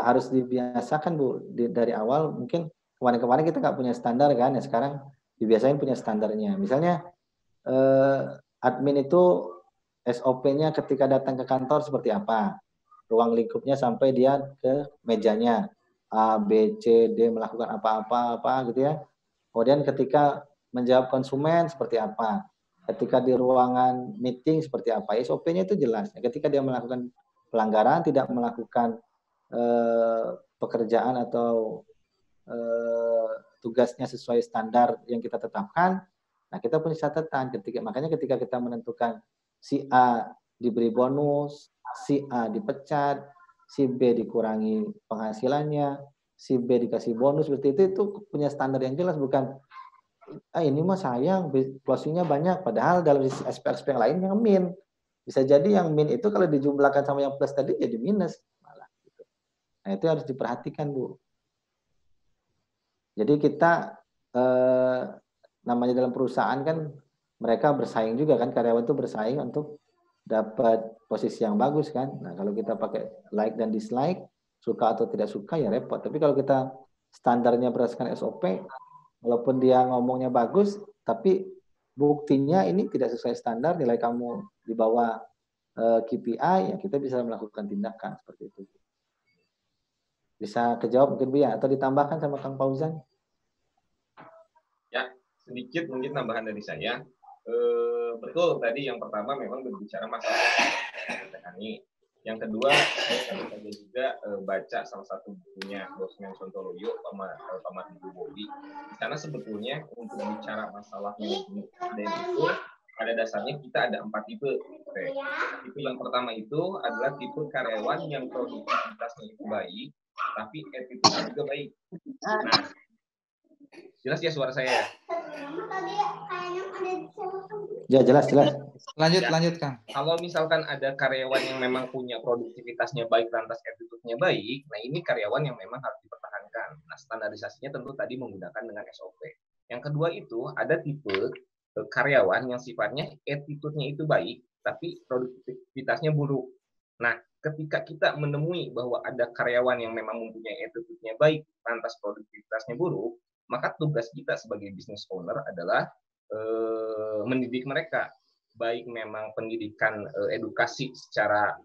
harus dibiasakan, Bu, dari awal. Mungkin kemarin-kemarin kita nggak punya standar kan, ya sekarang dibiasain punya standarnya. Misalnya admin itu SOP-nya ketika datang ke kantor seperti apa, ruang lingkupnya sampai dia ke mejanya, A, B, C, D melakukan apa gitu ya. Kemudian ketika menjawab konsumen seperti apa, ketika di ruangan meeting seperti apa, SOP-nya itu jelas. Ketika dia melakukan pelanggaran, tidak melakukan pekerjaan atau tugasnya sesuai standar yang kita tetapkan, nah kita punya catatan. Makanya ketika kita menentukan si A diberi bonus, si A dipecat, si B dikurangi penghasilannya, si B dikasih bonus, seperti itu punya standar yang jelas. Bukan ini mah sayang closingnya banyak, padahal dalam aspek-aspek yang lain yang min. Bisa jadi yang min itu kalau dijumlahkan sama yang plus tadi jadi minus malah gitu. Nah, itu harus diperhatikan, Bu. Jadi kita namanya dalam perusahaan kan mereka bersaing juga kan, karyawan itu bersaing untuk dapat posisi yang bagus kan. Nah, kalau kita pakai like dan dislike, suka atau tidak suka ya repot. Tapi kalau kita standarnya berdasarkan SOP, walaupun dia ngomongnya bagus, tapi buktinya ini tidak sesuai standar, nilai kamu di bawah KPI, ya kita bisa melakukan tindakan seperti itu. Bisa kejawab mungkin, Bu, ya? Atau ditambahkan sama Kang Fauzan? Ya, sedikit mungkin tambahan dari saya. Betul, tadi yang pertama memang berbicara masalah teknik. Yang kedua, saya juga baca salah satu bukunya Bosman Sontoloyo, Pamat Ibu Bodi. Di sana sebetulnya untuk bicara masalah manajemen itu pada dasarnya kita ada 4 tipe. Tipe yang pertama itu adalah tipe karyawan yang produktivitasnya itu baik, tapi attitude-nya juga baik. Nah, jelas ya suara saya? Ya, jelas. Lanjut, Kang. Kalau misalkan ada karyawan yang memang punya produktivitasnya baik, lantas attitude-nya baik, nah ini karyawan yang memang harus dipertahankan. Nah, standarisasinya tentu tadi menggunakan dengan SOP. Yang kedua itu ada tipe karyawan yang sifatnya attitude-nya itu baik, tapi produktivitasnya buruk. Nah, ketika kita menemui bahwa ada karyawan yang memang mempunyai attitude-nya baik, lantas produktivitasnya buruk, maka tugas kita sebagai business owner adalah mendidik mereka, baik memang pendidikan edukasi secara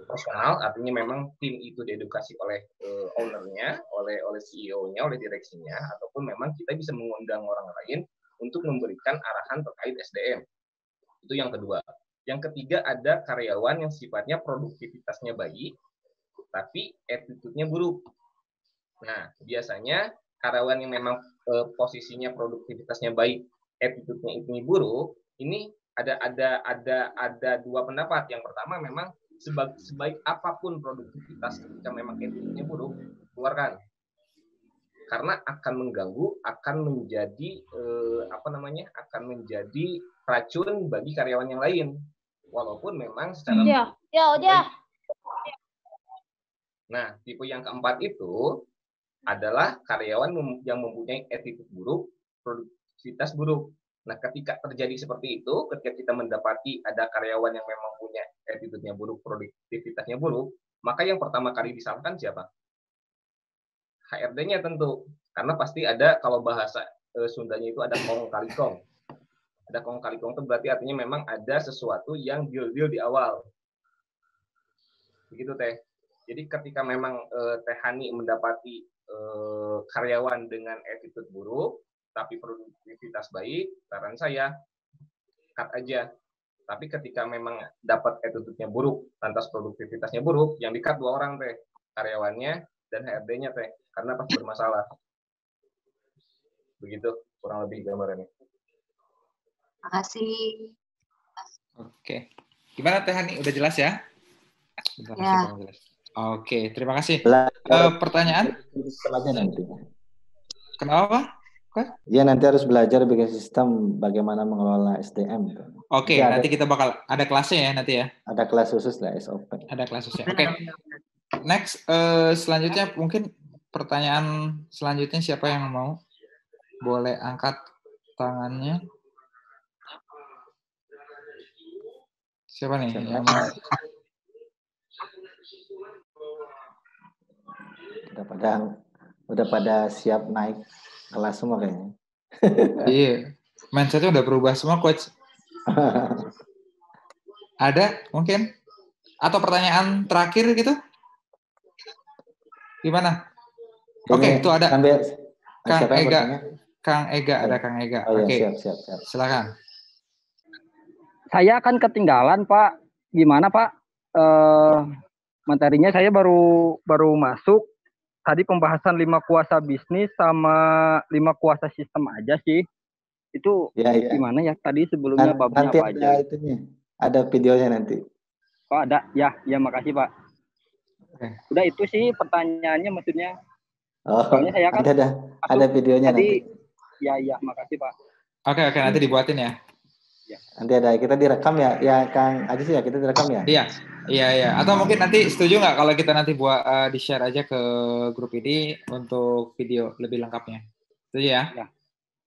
personal, artinya memang tim itu diedukasi oleh ownernya, oleh CEO-nya, oleh direksinya, ataupun memang kita bisa mengundang orang lain untuk memberikan arahan terkait SDM. Itu yang kedua. Yang ketiga ada karyawan yang sifatnya produktivitasnya baik, tapi attitude-nya buruk. Nah, biasanya karyawan yang memang posisinya produktivitasnya baik, attitude-nya itu buruk, ini ada dua pendapat. Yang pertama memang sebaik apapun produktivitas ketika memang attitude-nya buruk, keluarkan. Karena akan mengganggu, akan menjadi akan menjadi racun bagi karyawan yang lain. Walaupun memang secara Nah, tipe yang keempat itu adalah karyawan yang mempunyai attitude buruk, produktivitas buruk. Nah, ketika terjadi seperti itu, ketika kita mendapati ada karyawan yang memang punya attitude-nya buruk, produktivitasnya buruk, maka yang pertama kali disalahkan siapa? HRD-nya tentu. Karena pasti ada, kalau bahasa Sundanya itu ada kong kali kong. Ada kong kali kong itu berarti artinya memang ada sesuatu yang deal-deal di awal. Begitu, Teh. Jadi ketika memang Teh Hani mendapati karyawan dengan attitude buruk, tapi produktivitas baik, saran saya cut aja. Tapi ketika memang dapat attitude-nya buruk, lantas produktivitasnya buruk, yang di-cut 2 orang, Teh. Karyawannya dan HRD-nya, Teh. karena pas bermasalah. Begitu kurang lebih gambarannya. Makasih. Oke. Gimana Teh Hani? Udah jelas ya? Terima kasih, Ya. kurang jelas. Oke, terima kasih. Belajar Pertanyaan? sistem aja nanti. Kenapa? Ya nanti harus belajar bikin sistem bagaimana mengelola SDM. Oke, nanti kita bakal ada kelasnya ya nanti ya. Ada kelas khusus lah SOP. Ada kelas khususnya. Oke. Next, selanjutnya mungkin pertanyaan selanjutnya siapa yang mau? Boleh angkat tangannya. Siapa nih yang mau? Udah pada siap naik kelas semua kayaknya. Iya, mindsetnya udah berubah semua, Coach. Ada mungkin? Atau pertanyaan terakhir gitu? Gimana? Oke, itu ada. Kang Ega. Kang Ega, ada Kang Ega. Oh, Oke, ya, siap. silakan. Saya akan ketinggalan, Pak. Gimana, Pak? Materinya saya baru masuk. Tadi pembahasan 5 kuasa bisnis sama 5 kuasa sistem aja sih. Itu gimana ya? Tadi sebelumnya babnya apa aja? Ada videonya nanti. Oh, ada. Ya, makasih, Pak. Udah itu sih pertanyaannya maksudnya. Oh, soalnya saya kan ada videonya tadi, nanti. Ya, makasih, Pak. Oke, nanti dibuatin ya. Nanti ada, kita direkam ya, Kang Ajis ya, kita direkam ya. Iya. Atau mungkin nanti setuju nggak kalau kita nanti buat di share aja ke grup ini untuk video lebih lengkapnya. Setuju ya?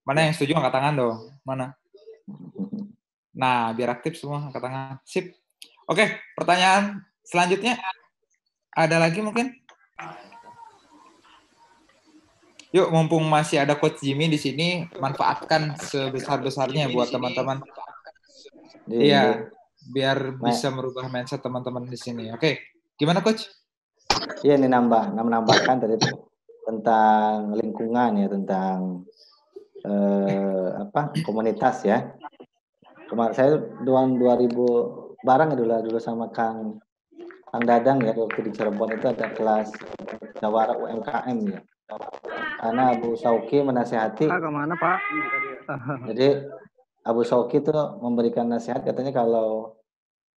Mana yang setuju angkat tangan dong? Mana? Nah, biar aktif semua angkat tangan. Sip. Oke, pertanyaan selanjutnya ada lagi mungkin? Yuk, mumpung masih ada Coach Jimmy di sini, manfaatkan sebesar-besarnya buat teman-teman. Iya, biar bisa merubah mindset teman-teman di sini. Oke, gimana Coach? Iya, ini menambahkan tadi tentang lingkungan ya, tentang komunitas ya. Kemarin saya 2000 bareng dulu sama Kang Dadang ya, waktu di Cirebon itu ada kelas jawara UMKM ya. Karena Abu Sauki menasihati. Kemana Pak? Jadi Abu Sauki itu memberikan nasihat, katanya kalau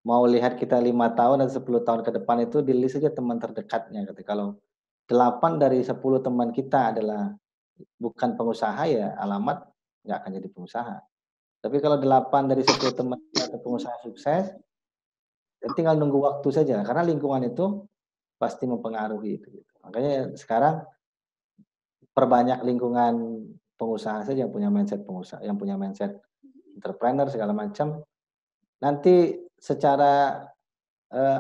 mau lihat kita 5 tahun dan 10 tahun ke depan itu di list saja teman terdekatnya. Kalau 8 dari 10 teman kita adalah bukan pengusaha ya alamat nggak akan jadi pengusaha. Tapi kalau 8 dari 10 teman kita pengusaha sukses, tinggal nunggu waktu saja karena lingkungan itu pasti mempengaruhi itu. Makanya sekarang perbanyak lingkungan pengusaha saja yang punya mindset pengusaha, yang punya mindset entrepreneur segala macam. Nanti secara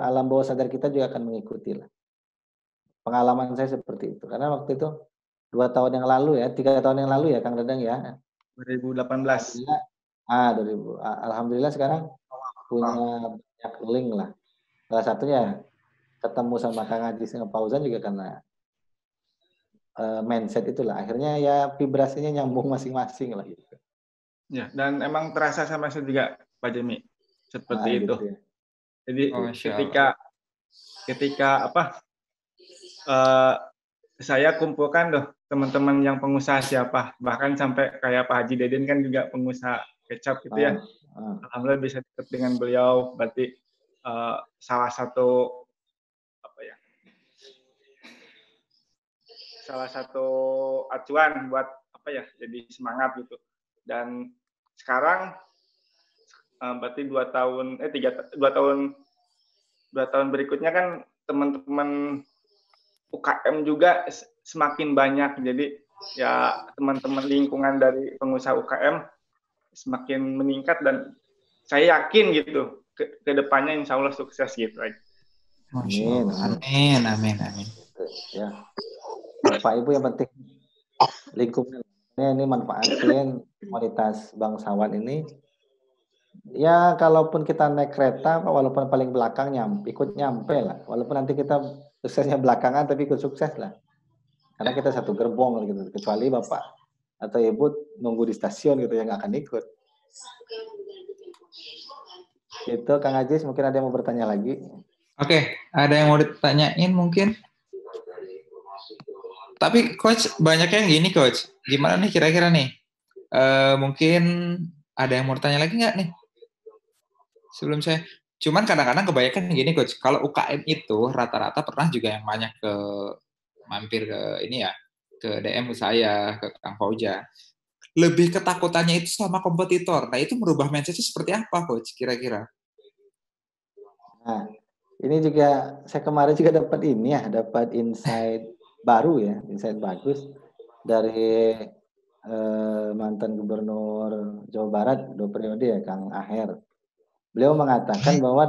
alam bawah sadar kita juga akan mengikuti lah. Pengalaman saya seperti itu. Karena waktu itu 2 tahun yang lalu ya, 3 tahun yang lalu ya Kang Dadang ya. 2018. Alhamdulillah sekarang punya banyak link lah. Salah satunya ketemu sama Kang Ajis dengan Fauzan juga karena mindset itulah. Akhirnya ya vibrasinya nyambung masing-masing lah gitu. Ya, dan emang terasa sama saya juga Pak Jimmy seperti itu. Gitu ya. Jadi ketika saya kumpulkan teman-teman yang pengusaha siapa, bahkan sampai kayak Pak Haji Deden kan juga pengusaha kecap gitu ya. Alhamdulillah bisa dekat dengan beliau, berarti salah satu acuan buat jadi semangat gitu. Dan sekarang berarti 2 tahun berikutnya kan teman-teman UKM juga semakin banyak. Jadi ya teman-teman lingkungan dari pengusaha UKM semakin meningkat dan saya yakin gitu ke depannya insya Allah sukses gitu aja. Amin. Ya. Bapak Ibu yang penting lingkungan ini manfaatin komunitas bangsawan ini. Ya kalaupun kita naik kereta, walaupun paling belakang ikut nyampe lah. Walaupun nanti kita suksesnya belakangan, tapi ikut sukses lah. Karena kita satu gerbong gitu. Kecuali Bapak atau Ibu nunggu di stasiun gitu yang nggak akan ikut. Itu Kang Ajis, mungkin ada yang mau bertanya lagi. Oke, ada yang mau ditanyain mungkin? Tapi coach banyak yang gini coach. Gimana nih kira-kira nih? Mungkin ada yang mau tanya lagi nggak nih? Sebelum saya, cuman kadang-kadang kebanyakan gini coach. Kalau UKM itu rata-rata pernah juga yang banyak ke mampir ke ini ya, ke DM saya, ke Kang Fauja. Lebih ketakutannya itu sama kompetitor. Nah itu merubah mindsetnya seperti apa coach kira-kira? Nah, ini juga saya kemarin juga dapat ini ya, dapat insight baru ya, insight bagus dari mantan gubernur Jawa Barat 2 periode ya, Kang Aher. Beliau mengatakan bahwa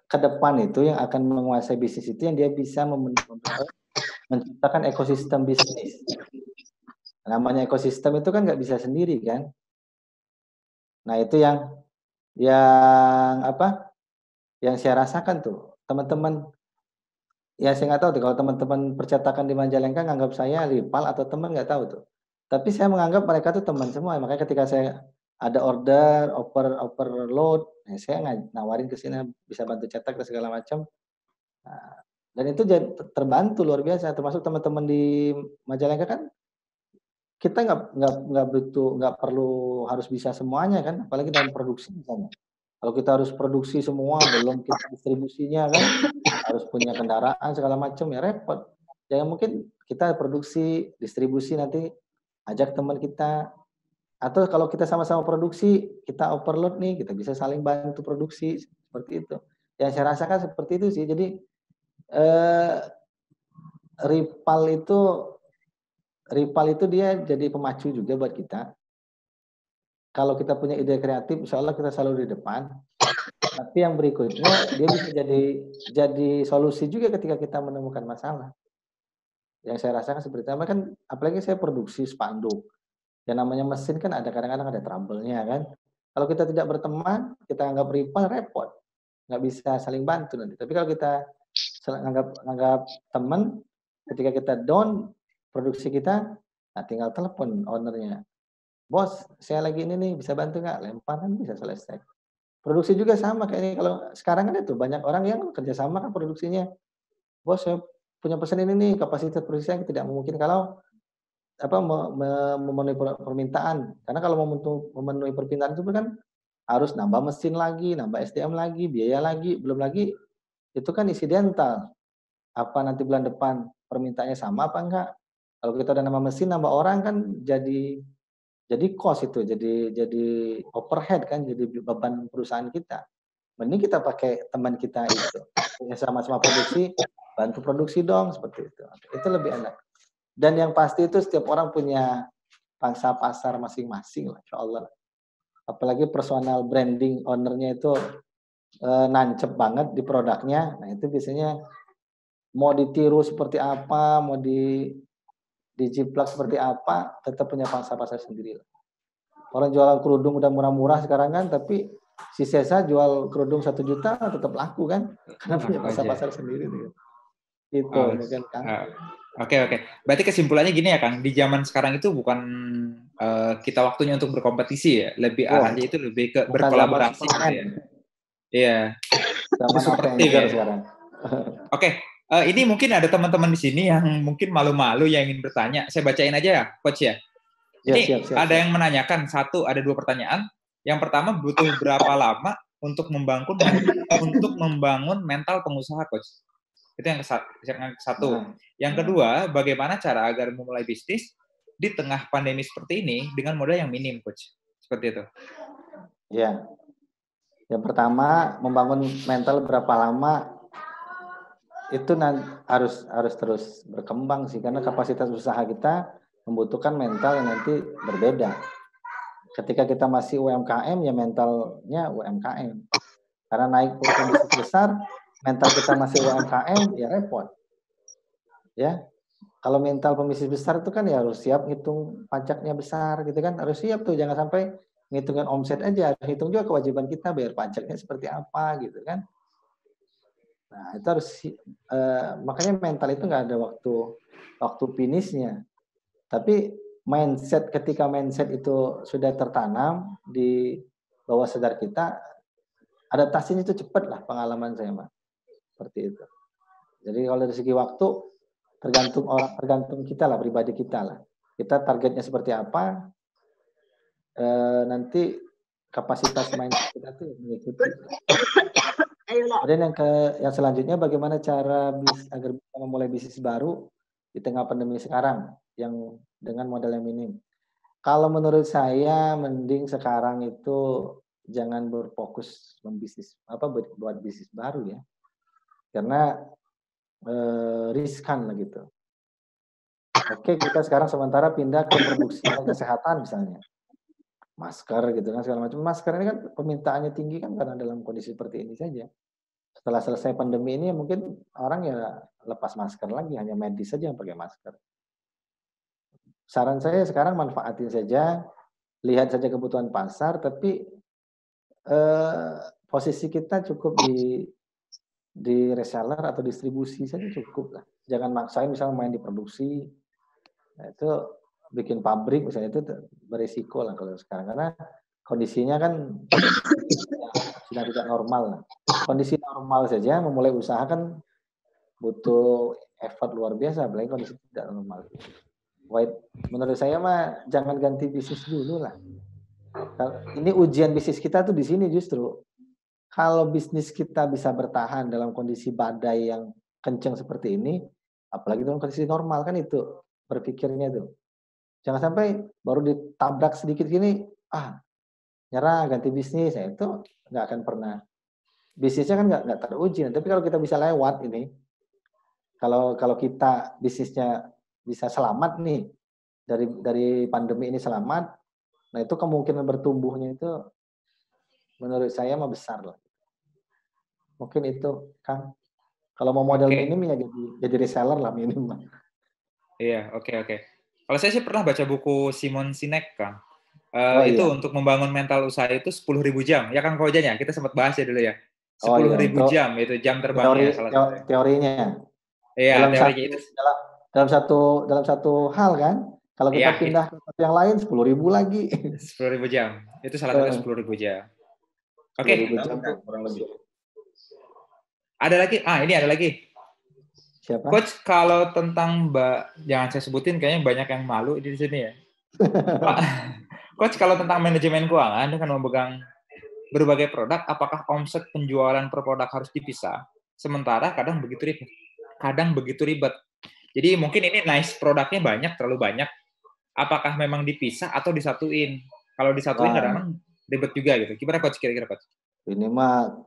ke depan itu yang akan menguasai bisnis itu yang dia bisa menciptakan ekosistem bisnis. Namanya ekosistem itu kan nggak bisa sendiri kan. Nah itu yang apa? Yang saya rasakan tuh teman-teman. Ya saya nggak tahu tuh kalau teman-teman percetakan di Majalengka nganggap saya rival atau teman nggak tahu tuh. Tapi saya menganggap mereka tuh teman semua. Makanya ketika saya ada order, overload, saya nawarin ke sini bisa bantu cetak dan segala macam. Nah, dan itu terbantu luar biasa. Termasuk teman-teman di Majalengka kan kita nggak perlu harus bisa semuanya kan, apalagi dalam produksi misalnya. Kalau kita harus produksi semua, belum kita distribusinya kan, harus punya kendaraan segala macam ya repot. Jangan mungkin kita produksi, distribusi nanti ajak teman kita. Atau kalau kita sama-sama produksi, kita overload nih, kita bisa saling bantu produksi seperti itu. Yang saya rasakan seperti itu sih. Jadi rival itu dia jadi pemacu juga buat kita. Kalau kita punya ide kreatif, insya Allah kita selalu di depan. Tapi yang berikutnya dia bisa jadi solusi juga ketika kita menemukan masalah. Yang saya rasakan seperti itu, kan apalagi saya produksi spanduk. Yang namanya mesin kan ada kadang-kadang ada trouble-nya kan. Kalau kita tidak berteman, kita anggap rival repot. Nggak bisa saling bantu nanti. Tapi kalau kita anggap teman, ketika kita down produksi kita, nah tinggal telepon ownernya. Bos, saya lagi ini nih, bisa bantu nggak? Lempar kan bisa selesai. Produksi juga sama kayak ini. Kalau sekarang kan itu banyak orang yang kerjasama kan produksinya. Bos, saya punya pesan ini nih, kapasitas produksi yang tidak mungkin kalau memenuhi permintaan. Karena kalau memenuhi permintaan itu kan harus nambah mesin lagi, nambah SDM lagi, biaya lagi, belum lagi itu kan insidental. Apa nanti bulan depan permintaannya sama apa enggak? Kalau kita udah nambah mesin, nambah orang kan jadi cost itu, jadi overhead kan, jadi beban perusahaan kita. Mending kita pakai teman kita itu, sama-sama produksi, bantu produksi dong seperti itu. Itu lebih enak. Dan yang pasti itu setiap orang punya pangsa pasar masing-masing lah, insya Allah. Apalagi personal branding ownernya itu nancep banget di produknya. Nah itu biasanya mau ditiru seperti apa, mau dijiplak seperti apa, tetap punya pangsa pasar sendiri. Orang jualan kerudung udah murah-murah sekarang kan, tapi si Sesa jual kerudung 1 juta tetap laku kan, karena punya pangsa pasar sendiri. Itu mungkin Kang. Oke. Berarti kesimpulannya gini ya Kang, di zaman sekarang itu bukan kita waktunya untuk berkompetisi ya, lebih arahnya itu lebih ke berkolaborasi gitu ya. Iya. Zaman Avenger sekarang. Oke. Ini mungkin ada teman-teman di sini yang mungkin malu-malu yang ingin bertanya. Saya bacain aja ya, Coach ya. Ini siap. Ada yang menanyakan ada 2 pertanyaan. Yang pertama, butuh berapa lama untuk membangun mental pengusaha, Coach? Itu yang satu. Yang kedua, bagaimana cara agar memulai bisnis di tengah pandemi seperti ini dengan modal yang minim, Coach? Seperti itu. Ya. Yang pertama, membangun mental berapa lama itu harus terus berkembang sih, karena kapasitas usaha kita membutuhkan mental yang nanti berbeda. Ketika kita masih UMKM ya mentalnya UMKM. Karena naik bisnis besar, mental kita masih UMKM ya repot. Ya. Kalau mental pembisnis besar itu kan ya harus siap ngitung pajaknya besar gitu kan. Harus siap tuh, jangan sampai ngitungin omset aja, harus hitung juga kewajiban kita bayar pajaknya seperti apa gitu kan. Nah, itu harus makanya mental itu nggak ada waktu finishnya. Tapi ketika mindset itu sudah tertanam di bawah sadar kita, adaptasinya itu cepat lah, pengalaman saya Mas. Seperti itu. Jadi kalau dari segi waktu tergantung orang, tergantung kita lah, pribadi kita lah. Kita targetnya seperti apa, nanti kapasitas main kita tuh mengikuti. Kemudian yang selanjutnya, bagaimana cara agar bisa memulai bisnis baru di tengah pandemi sekarang yang dengan modal yang minim. Kalau menurut saya mending sekarang itu jangan berfokus buat bisnis baru ya, karena riskan lah gitu. Oke, kita sekarang sementara pindah ke produksi kesehatan misalnya, masker gitu kan segala macam. Masker ini kan permintaannya tinggi kan karena dalam kondisi seperti ini saja. Setelah selesai pandemi ini mungkin orang ya lepas masker lagi, hanya medis saja yang pakai masker. Saran saya sekarang manfaatin saja, lihat saja kebutuhan pasar, tapi posisi kita cukup di reseller atau distribusi saja cukup lah. Jangan maksain misalnya main di produksi, nah, itu bikin pabrik misalnya, itu berisiko lah kalau sekarang, karena kondisinya kan sudah tidak normal lah. Kondisi normal saja memulai usaha kan butuh effort luar biasa, apalagi kondisi tidak normal. Menurut saya mah jangan ganti bisnis dulu lah. Ini ujian bisnis kita tuh di sini justru. Kalau bisnis kita bisa bertahan dalam kondisi badai yang kencang seperti ini, apalagi dalam kondisi normal kan, itu berpikirnya tuh. Jangan sampai baru ditabrak sedikit gini, nyerah ganti bisnis, ya itu nggak akan pernah. Bisnisnya kan nggak teruji. Tapi kalau kita bisa lewat ini, kalau kita bisnisnya bisa selamat nih dari pandemi ini selamat, nah itu kemungkinan bertumbuhnya itu menurut saya mah besar lah. Mungkin itu, Kang. Kalau mau modal minim ya jadi reseller lah minim. Iya, oke. Kalau saya sih pernah baca buku Simon Sinek, Kang. Itu iya. Untuk membangun mental usaha itu 10.000 jam. Ya Kang Fauzan ya, kita sempat bahas ya dulu ya. 10.000 jam itu jam terbangnya salah satu. Teorinya. Iya, teorinya itu. Dalam satu hal kan. Kalau kita pindah ke yang lain 10.000 lagi. 10.000 jam. Itu salah satu 10.000 jam. Oke. Ada lagi? Ini ada lagi. Siapa? Coach, kalau tentang jangan saya sebutin, kayaknya banyak yang malu di sini ya. Coach, kalau tentang manajemen keuangan dengan memegang berbagai produk, apakah omset penjualan per produk harus dipisah? Sementara kadang begitu ribet. Jadi mungkin ini nice produknya banyak, terlalu banyak. Apakah memang dipisah atau disatuin? Kalau disatuin kadang ribet juga gitu. Gimana Coach kira-kira Coach? Ini mah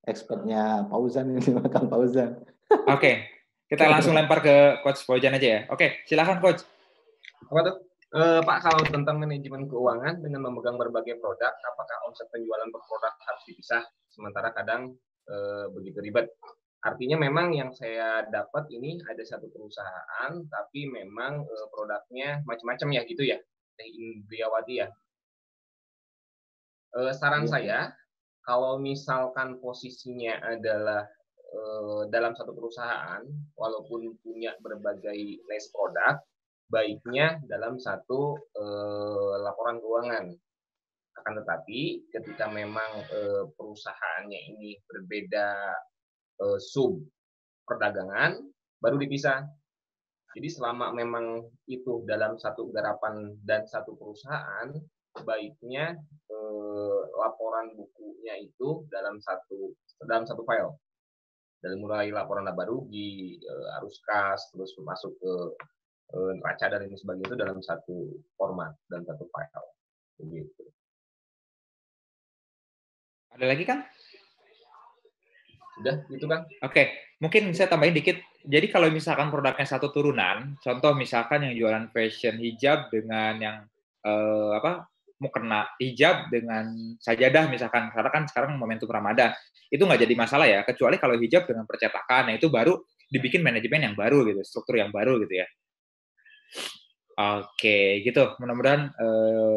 expertnya Fauzan ini, Kang Fauzan. Oke, kita langsung lempar ke Coach Fauzan aja ya. Oke, silakan Coach. Apa tuh? Pak, kalau tentang manajemen keuangan dengan memegang berbagai produk, apakah omset penjualan per produk harus dipisah? Sementara kadang begitu ribet. Artinya memang yang saya dapat ini ada satu perusahaan, tapi memang produknya macam-macam ya gitu ya, Indriawati ya. Saran saya, kalau misalkan posisinya adalah dalam satu perusahaan, walaupun punya berbagai niche produk, baiknya dalam satu laporan keuangan. Akan tetapi ketika memang perusahaannya ini berbeda sub perdagangan, baru dipisah. Jadi selama memang itu dalam satu garapan dan satu perusahaan, baiknya laporan bukunya itu dalam satu file. Dari mulai laporan laba rugi, arus kas, terus masuk ke neraca dan ini sebagainya itu dalam satu format dan satu file. Begitu. Ada lagi kan? Sudah, gitu kan? Oke, mungkin saya tambahin dikit. Jadi kalau misalkan produknya satu turunan, contoh misalkan yang jualan fashion hijab dengan yang mukena hijab dengan sajadah misalkan, karena kan sekarang momentum Ramadan, itu nggak jadi masalah ya, kecuali kalau hijab dengan percetakan, nah itu baru dibikin manajemen yang baru gitu, struktur yang baru gitu ya. Oke, gitu. Mudah-mudahan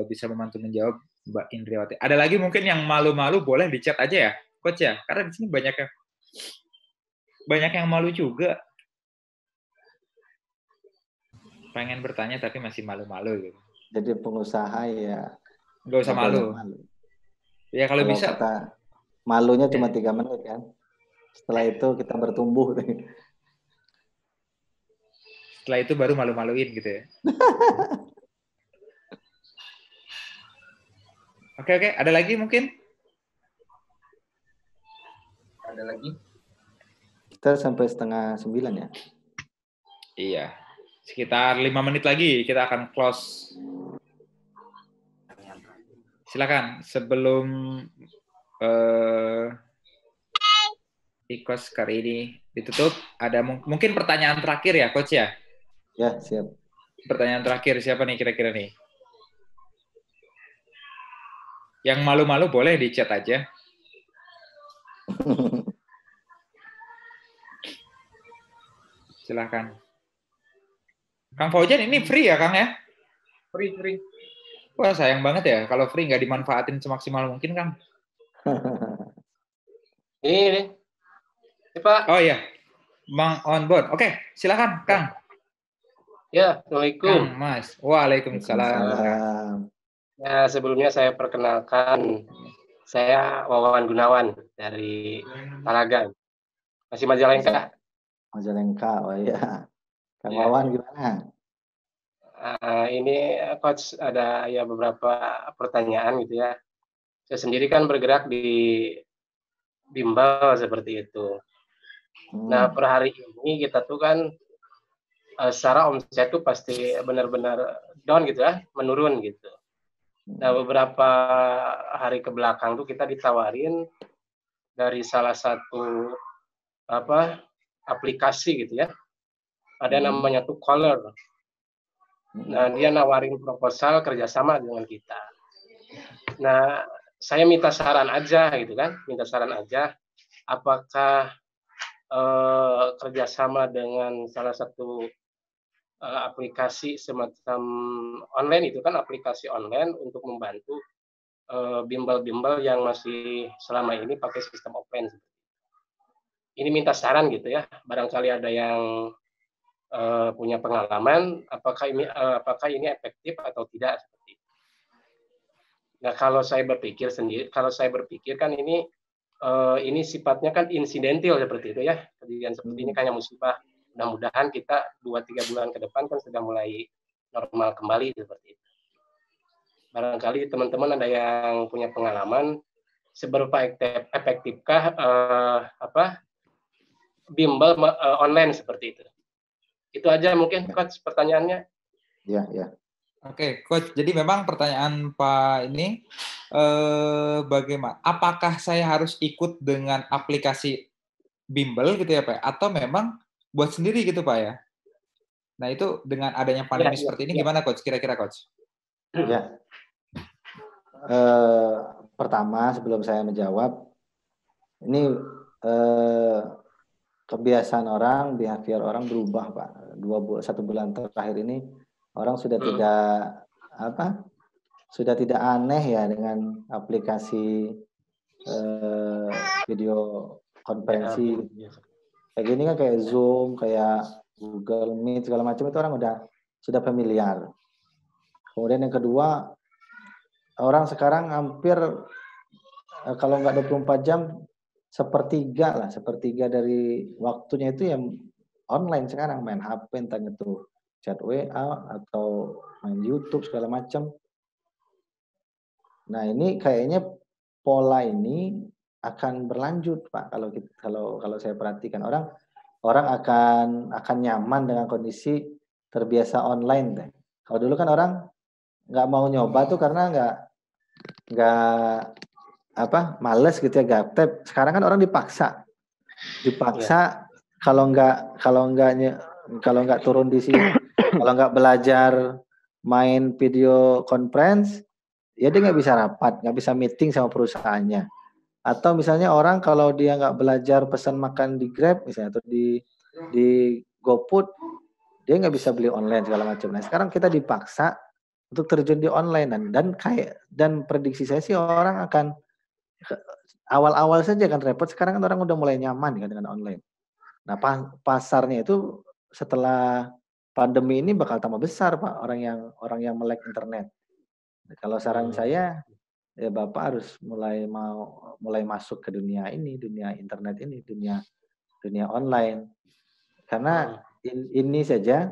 bisa membantu menjawab Mbak Indriawati. Ada lagi mungkin yang malu-malu boleh di chat aja ya, Coach ya, karena di sini banyak yang malu juga. Pengen bertanya tapi masih malu-malu gitu. Jadi pengusaha ya nggak usah malu. Ya kalau bisa. Kata malunya cuma 3 menit kan. Setelah itu kita bertumbuh. Setelah itu baru malu-maluin gitu ya. Oke, ada lagi mungkin? Ada lagi? Kita sampai 8:30 ya? Iya. Sekitar 5 menit lagi kita akan close. Silakan sebelum ikos kali ini ditutup, ada mungkin pertanyaan terakhir ya, Coach ya? Ya, siap. Pertanyaan terakhir, siapa nih kira-kira nih? Yang malu-malu boleh di chat aja. Silakan. Kang Faujan ini free ya, Kang ya? Free. Wah, sayang banget ya kalau free nggak dimanfaatin semaksimal mungkin, Kang. Ini Pak. Oh iya, Mang on board. Oke, silakan, Kang. Ya, Assalamualaikum. Kang Mas. Waalaikumsalam. Ya, sebelumnya saya perkenalkan, saya Wawan Gunawan dari Talaga. Masih Majalengka. Majalengka, oh iya. Kang Wawan gimana? Ini Coach ada ya beberapa pertanyaan gitu ya. Saya sendiri kan bergerak di bimbel seperti itu. Nah, per hari ini kita tuh kan secara omset tuh pasti benar-benar down gitu ya, menurun gitu. Nah, beberapa hari ke belakang tuh kita ditawarin dari salah satu aplikasi gitu ya. Ada namanya tuh Caller. Nah, dia nawarin proposal kerjasama dengan kita. Nah, saya minta saran aja gitu kan, apakah kerjasama dengan salah satu aplikasi semacam online itu kan aplikasi online untuk membantu bimbel-bimbel yang masih selama ini pakai sistem offline. Ini minta saran gitu ya, barangkali ada yang punya pengalaman, apakah ini efektif atau tidak seperti itu. Nah, kalau saya berpikir kan ini sifatnya kan insidentil seperti itu ya, kejadian seperti ini hanya musibah. Mudah-mudahan kita 2-3 bulan ke depan kan sudah mulai normal kembali seperti itu. Barangkali teman-teman ada yang punya pengalaman, seberapa efektifkah bimbel online seperti itu. Itu aja mungkin, Coach, pertanyaannya. Ya. Oke, Coach. Jadi memang pertanyaan Pak ini, bagaimana? Apakah saya harus ikut dengan aplikasi bimbel gitu ya, Pak? Atau memang buat sendiri gitu, Pak ya? Nah, itu dengan adanya pandemi seperti ini, gimana, Coach? Kira-kira, Coach? Ya. Pertama, sebelum saya menjawab, ini kebiasaan orang, behavior orang berubah, Pak. 1 bulan terakhir ini orang sudah tidak aneh ya dengan aplikasi video konferensi. Kayak gini kan kayak Zoom, kayak Google Meet segala macam itu orang sudah familiar. Kemudian yang kedua, orang sekarang hampir kalau nggak 24 jam sepertiga dari waktunya itu yang online sekarang, main HP, entah itu chat WA atau main YouTube segala macam. Nah, ini kayaknya pola ini akan berlanjut, Pak. Kalau saya perhatikan orang akan nyaman dengan kondisi terbiasa online deh. Kalau dulu kan orang nggak mau nyoba tuh karena nggak males gitu ya, gaptep. Sekarang kan orang dipaksa kalau nggak turun di sini, kalau nggak belajar main video conference, ya dia nggak bisa rapat, nggak bisa meeting sama perusahaannya. Atau misalnya orang kalau dia nggak belajar pesan makan di Grab misalnya atau di GoFood, dia nggak bisa beli online segala macam. Nah, sekarang kita dipaksa untuk terjun di online dan prediksi saya sih orang akan awal-awal saja kan repot, sekarang kan orang udah mulai nyaman kan dengan online. Nah, pasarnya itu setelah pandemi ini bakal tambah besar, Pak, orang yang melek internet. Kalau saran saya ya Bapak harus mulai masuk ke dunia ini, dunia internet ini, dunia online. Karena ini saja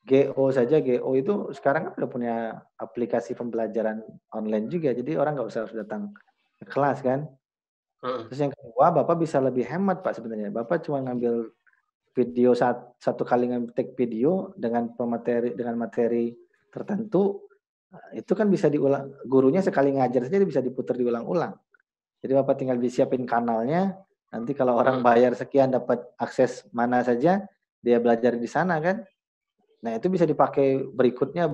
GO itu sekarang kan udah punya aplikasi pembelajaran online juga, jadi orang nggak usah harus datang ke kelas kan. Terus yang kedua, Bapak bisa lebih hemat Pak sebenarnya. Bapak cuma ngambil video satu kali ngetik video dengan materi tertentu, itu kan bisa diulang. Gurunya sekali ngajar saja bisa diputar diulang-ulang. Jadi Bapak tinggal disiapin kanalnya. Nanti kalau orang bayar sekian dapat akses mana saja, dia belajar di sana kan. Nah itu bisa dipakai berikutnya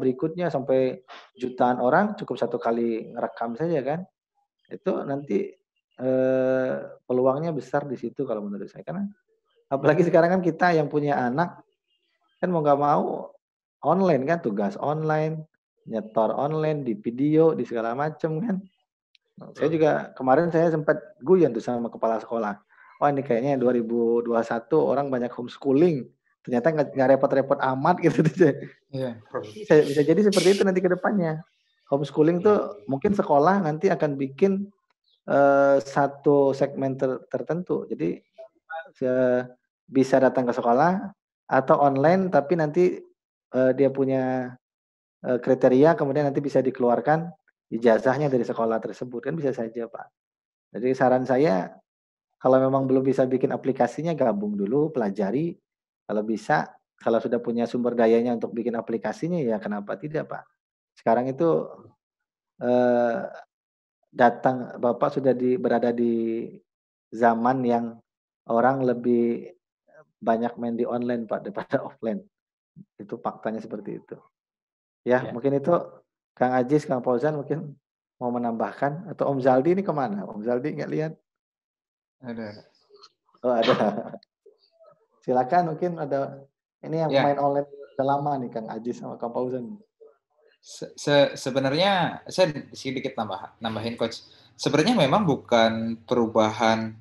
sampai jutaan orang cukup satu kali ngerekam saja kan. Itu nanti peluangnya besar di situ kalau menurut saya. Karena apalagi sekarang kan kita yang punya anak kan mau nggak mau online kan, tugas online, nyetor online, di video, di segala macam kan. Saya juga kemarin saya sempat guyon tuh sama kepala sekolah. Wah ini kayaknya 2021 orang banyak homeschooling. Ternyata nggak repot-repot amat gitu. Iya. Bisa jadi seperti itu nanti ke depannya. Homeschooling tuh mungkin sekolah nanti akan bikin satu segmen tertentu. Jadi bisa datang ke sekolah atau online, tapi nanti dia punya kriteria, kemudian nanti bisa dikeluarkan ijazahnya dari sekolah tersebut, kan bisa saja Pak. Jadi saran saya, kalau memang belum bisa bikin aplikasinya, gabung dulu, pelajari. Kalau bisa, kalau sudah punya sumber dayanya untuk bikin aplikasinya, ya kenapa tidak Pak. Sekarang itu Bapak sudah berada di zaman yang orang lebih banyak main di online Pak daripada offline. Itu faktanya seperti itu. Ya, mungkin itu Kang Ajis, Kang Fauzan mungkin mau menambahkan, atau Om Zaldi ini kemana? Om Zaldi nggak lihat? Ada. Oh ada. Silakan, mungkin ada ini yang main online udah lama nih Kang Ajis sama Kang Fauzan. Sebenarnya saya sedikit nambahin Coach. Sebenarnya memang bukan perubahan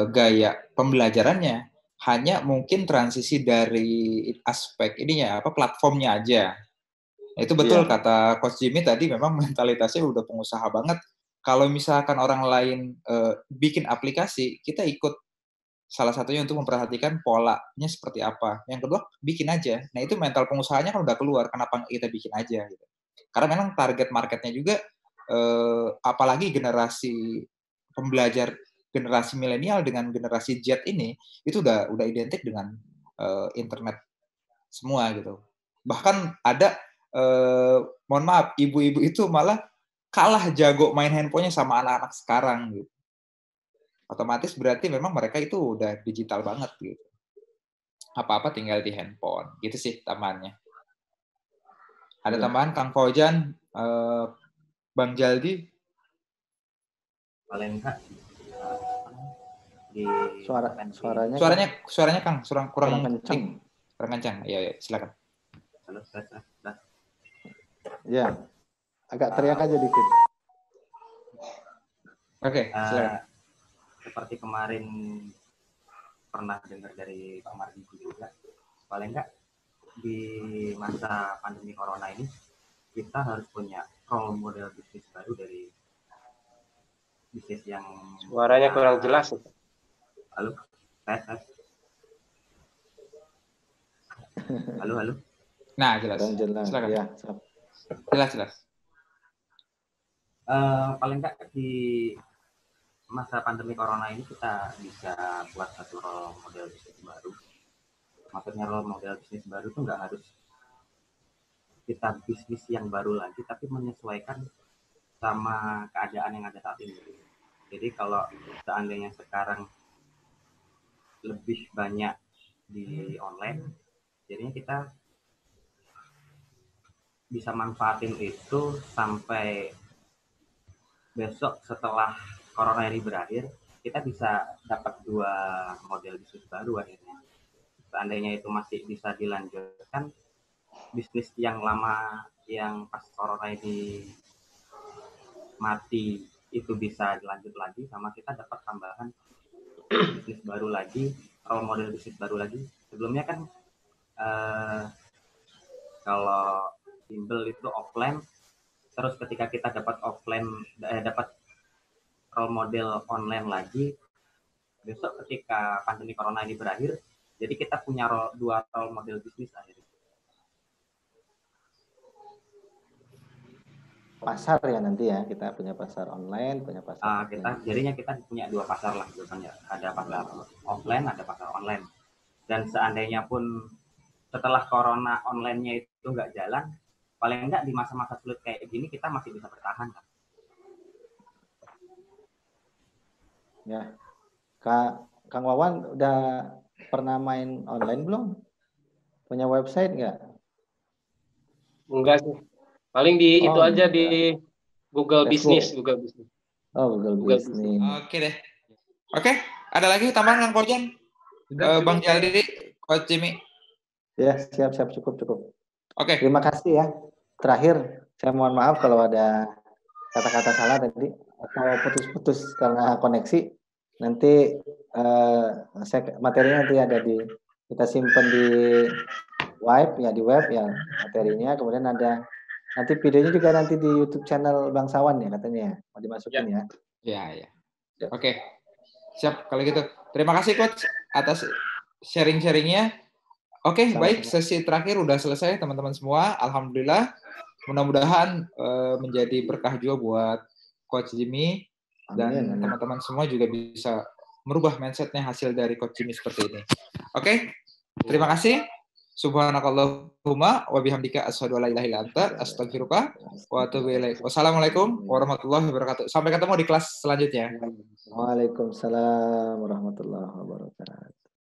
gaya pembelajarannya, hanya mungkin transisi dari aspek ininya platformnya aja. Itu betul kata Coach Jimmy tadi, memang mentalitasnya udah pengusaha banget. Kalau misalkan orang lain bikin aplikasi, kita ikut salah satunya untuk memperhatikan polanya seperti apa. Yang kedua, bikin aja. Nah itu mental pengusahanya kan udah keluar, kenapa kita bikin aja gitu. Karena memang target marketnya juga, apalagi generasi pembelajar, generasi milenial dengan generasi Z ini, itu udah identik dengan internet semua gitu. Bahkan ada, mohon maaf, ibu-ibu itu malah kalah jago main handphonenya sama anak-anak sekarang gitu. Otomatis berarti memang mereka itu udah digital banget gitu. Apa-apa tinggal di handphone. Gitu sih tambahannya. Ada tambahan Kang Fauzan, Bang Jaldi? Paling enggak di suaranya Kang kurang kencang. Kurang kencang. Iya, silakan. Ya. Agak teriak aja dikit. Oke, silakan. Seperti kemarin pernah dengar dari Pak Mardigu juga, paling enggak di masa pandemi corona ini kita harus punya role model bisnis baru dari bisnis yang suaranya kurang jelas. Halo, tes. Halo. Nah, jelas. Silakan. Ya, jelas. Paling enggak di masa pandemi corona ini kita bisa buat satu role model bisnis baru. Maksudnya role model bisnis baru itu nggak harus kita bisnis yang baru lagi, tapi menyesuaikan sama keadaan yang ada saat ini. Jadi kalau seandainya sekarang lebih banyak di online, jadinya kita bisa manfaatin itu sampai besok setelah corona ini berakhir, kita bisa dapat 2 model bisnis baru akhirnya. Seandainya itu masih bisa dilanjutkan, bisnis yang lama yang pas corona ini mati itu bisa dilanjut lagi, sama kita dapat tambahan bisnis baru lagi, role model bisnis baru lagi. Sebelumnya kan kalau bimbel bimbel itu offline, terus ketika kita dapat dapat role model online lagi, besok ketika pandemi corona ini berakhir, jadi kita punya dua role model bisnis akhirnya. Pasar ya nanti ya, kita punya pasar online, punya pasar jadinya kita punya dua pasar lah biasanya, ada pasar offline, ada pasar online. Dan seandainya pun setelah corona online-nya itu nggak jalan, paling nggak di masa-masa sulit kayak gini kita masih bisa bertahan kan? Ya, Kang Wawan udah pernah main online belum? Punya website nggak? Enggak sih. Paling di itu aja di Google Business, Google Business. Oh, Google Business. Oke deh. Oke, ada lagi tambahan Kang Kojan? Bang Jaldi, Coach Jimmy. Ya, siap cukup. Oke. Terima kasih ya. Terakhir, saya mohon maaf kalau ada kata-kata salah tadi atau putus-putus karena koneksi. Nanti materinya nanti ada kita simpan di web ya materinya. Kemudian ada nanti videonya juga nanti di YouTube channel Bangsawan ya katanya mau dimasukin ya. Ya. Oke. Siap kalau gitu. Terima kasih Coach atas sharing-sharingnya. Oke, baik, sesi terakhir udah selesai teman-teman semua. Alhamdulillah. Mudah-mudahan menjadi berkah juga buat Coach Jimmy dan teman-teman semua juga bisa merubah mindsetnya hasil dari Coach Jimmy seperti ini. Oke, terima kasih. Subhanakallahumma wa bihamdika asyhadu an la ilaha illa anta astaghfiruka wa atubu ilaik. Wassalamualaikum warahmatullahi wabarakatuh. Sampai ketemu di kelas selanjutnya. Waalaikumsalam warahmatullahi wabarakatuh.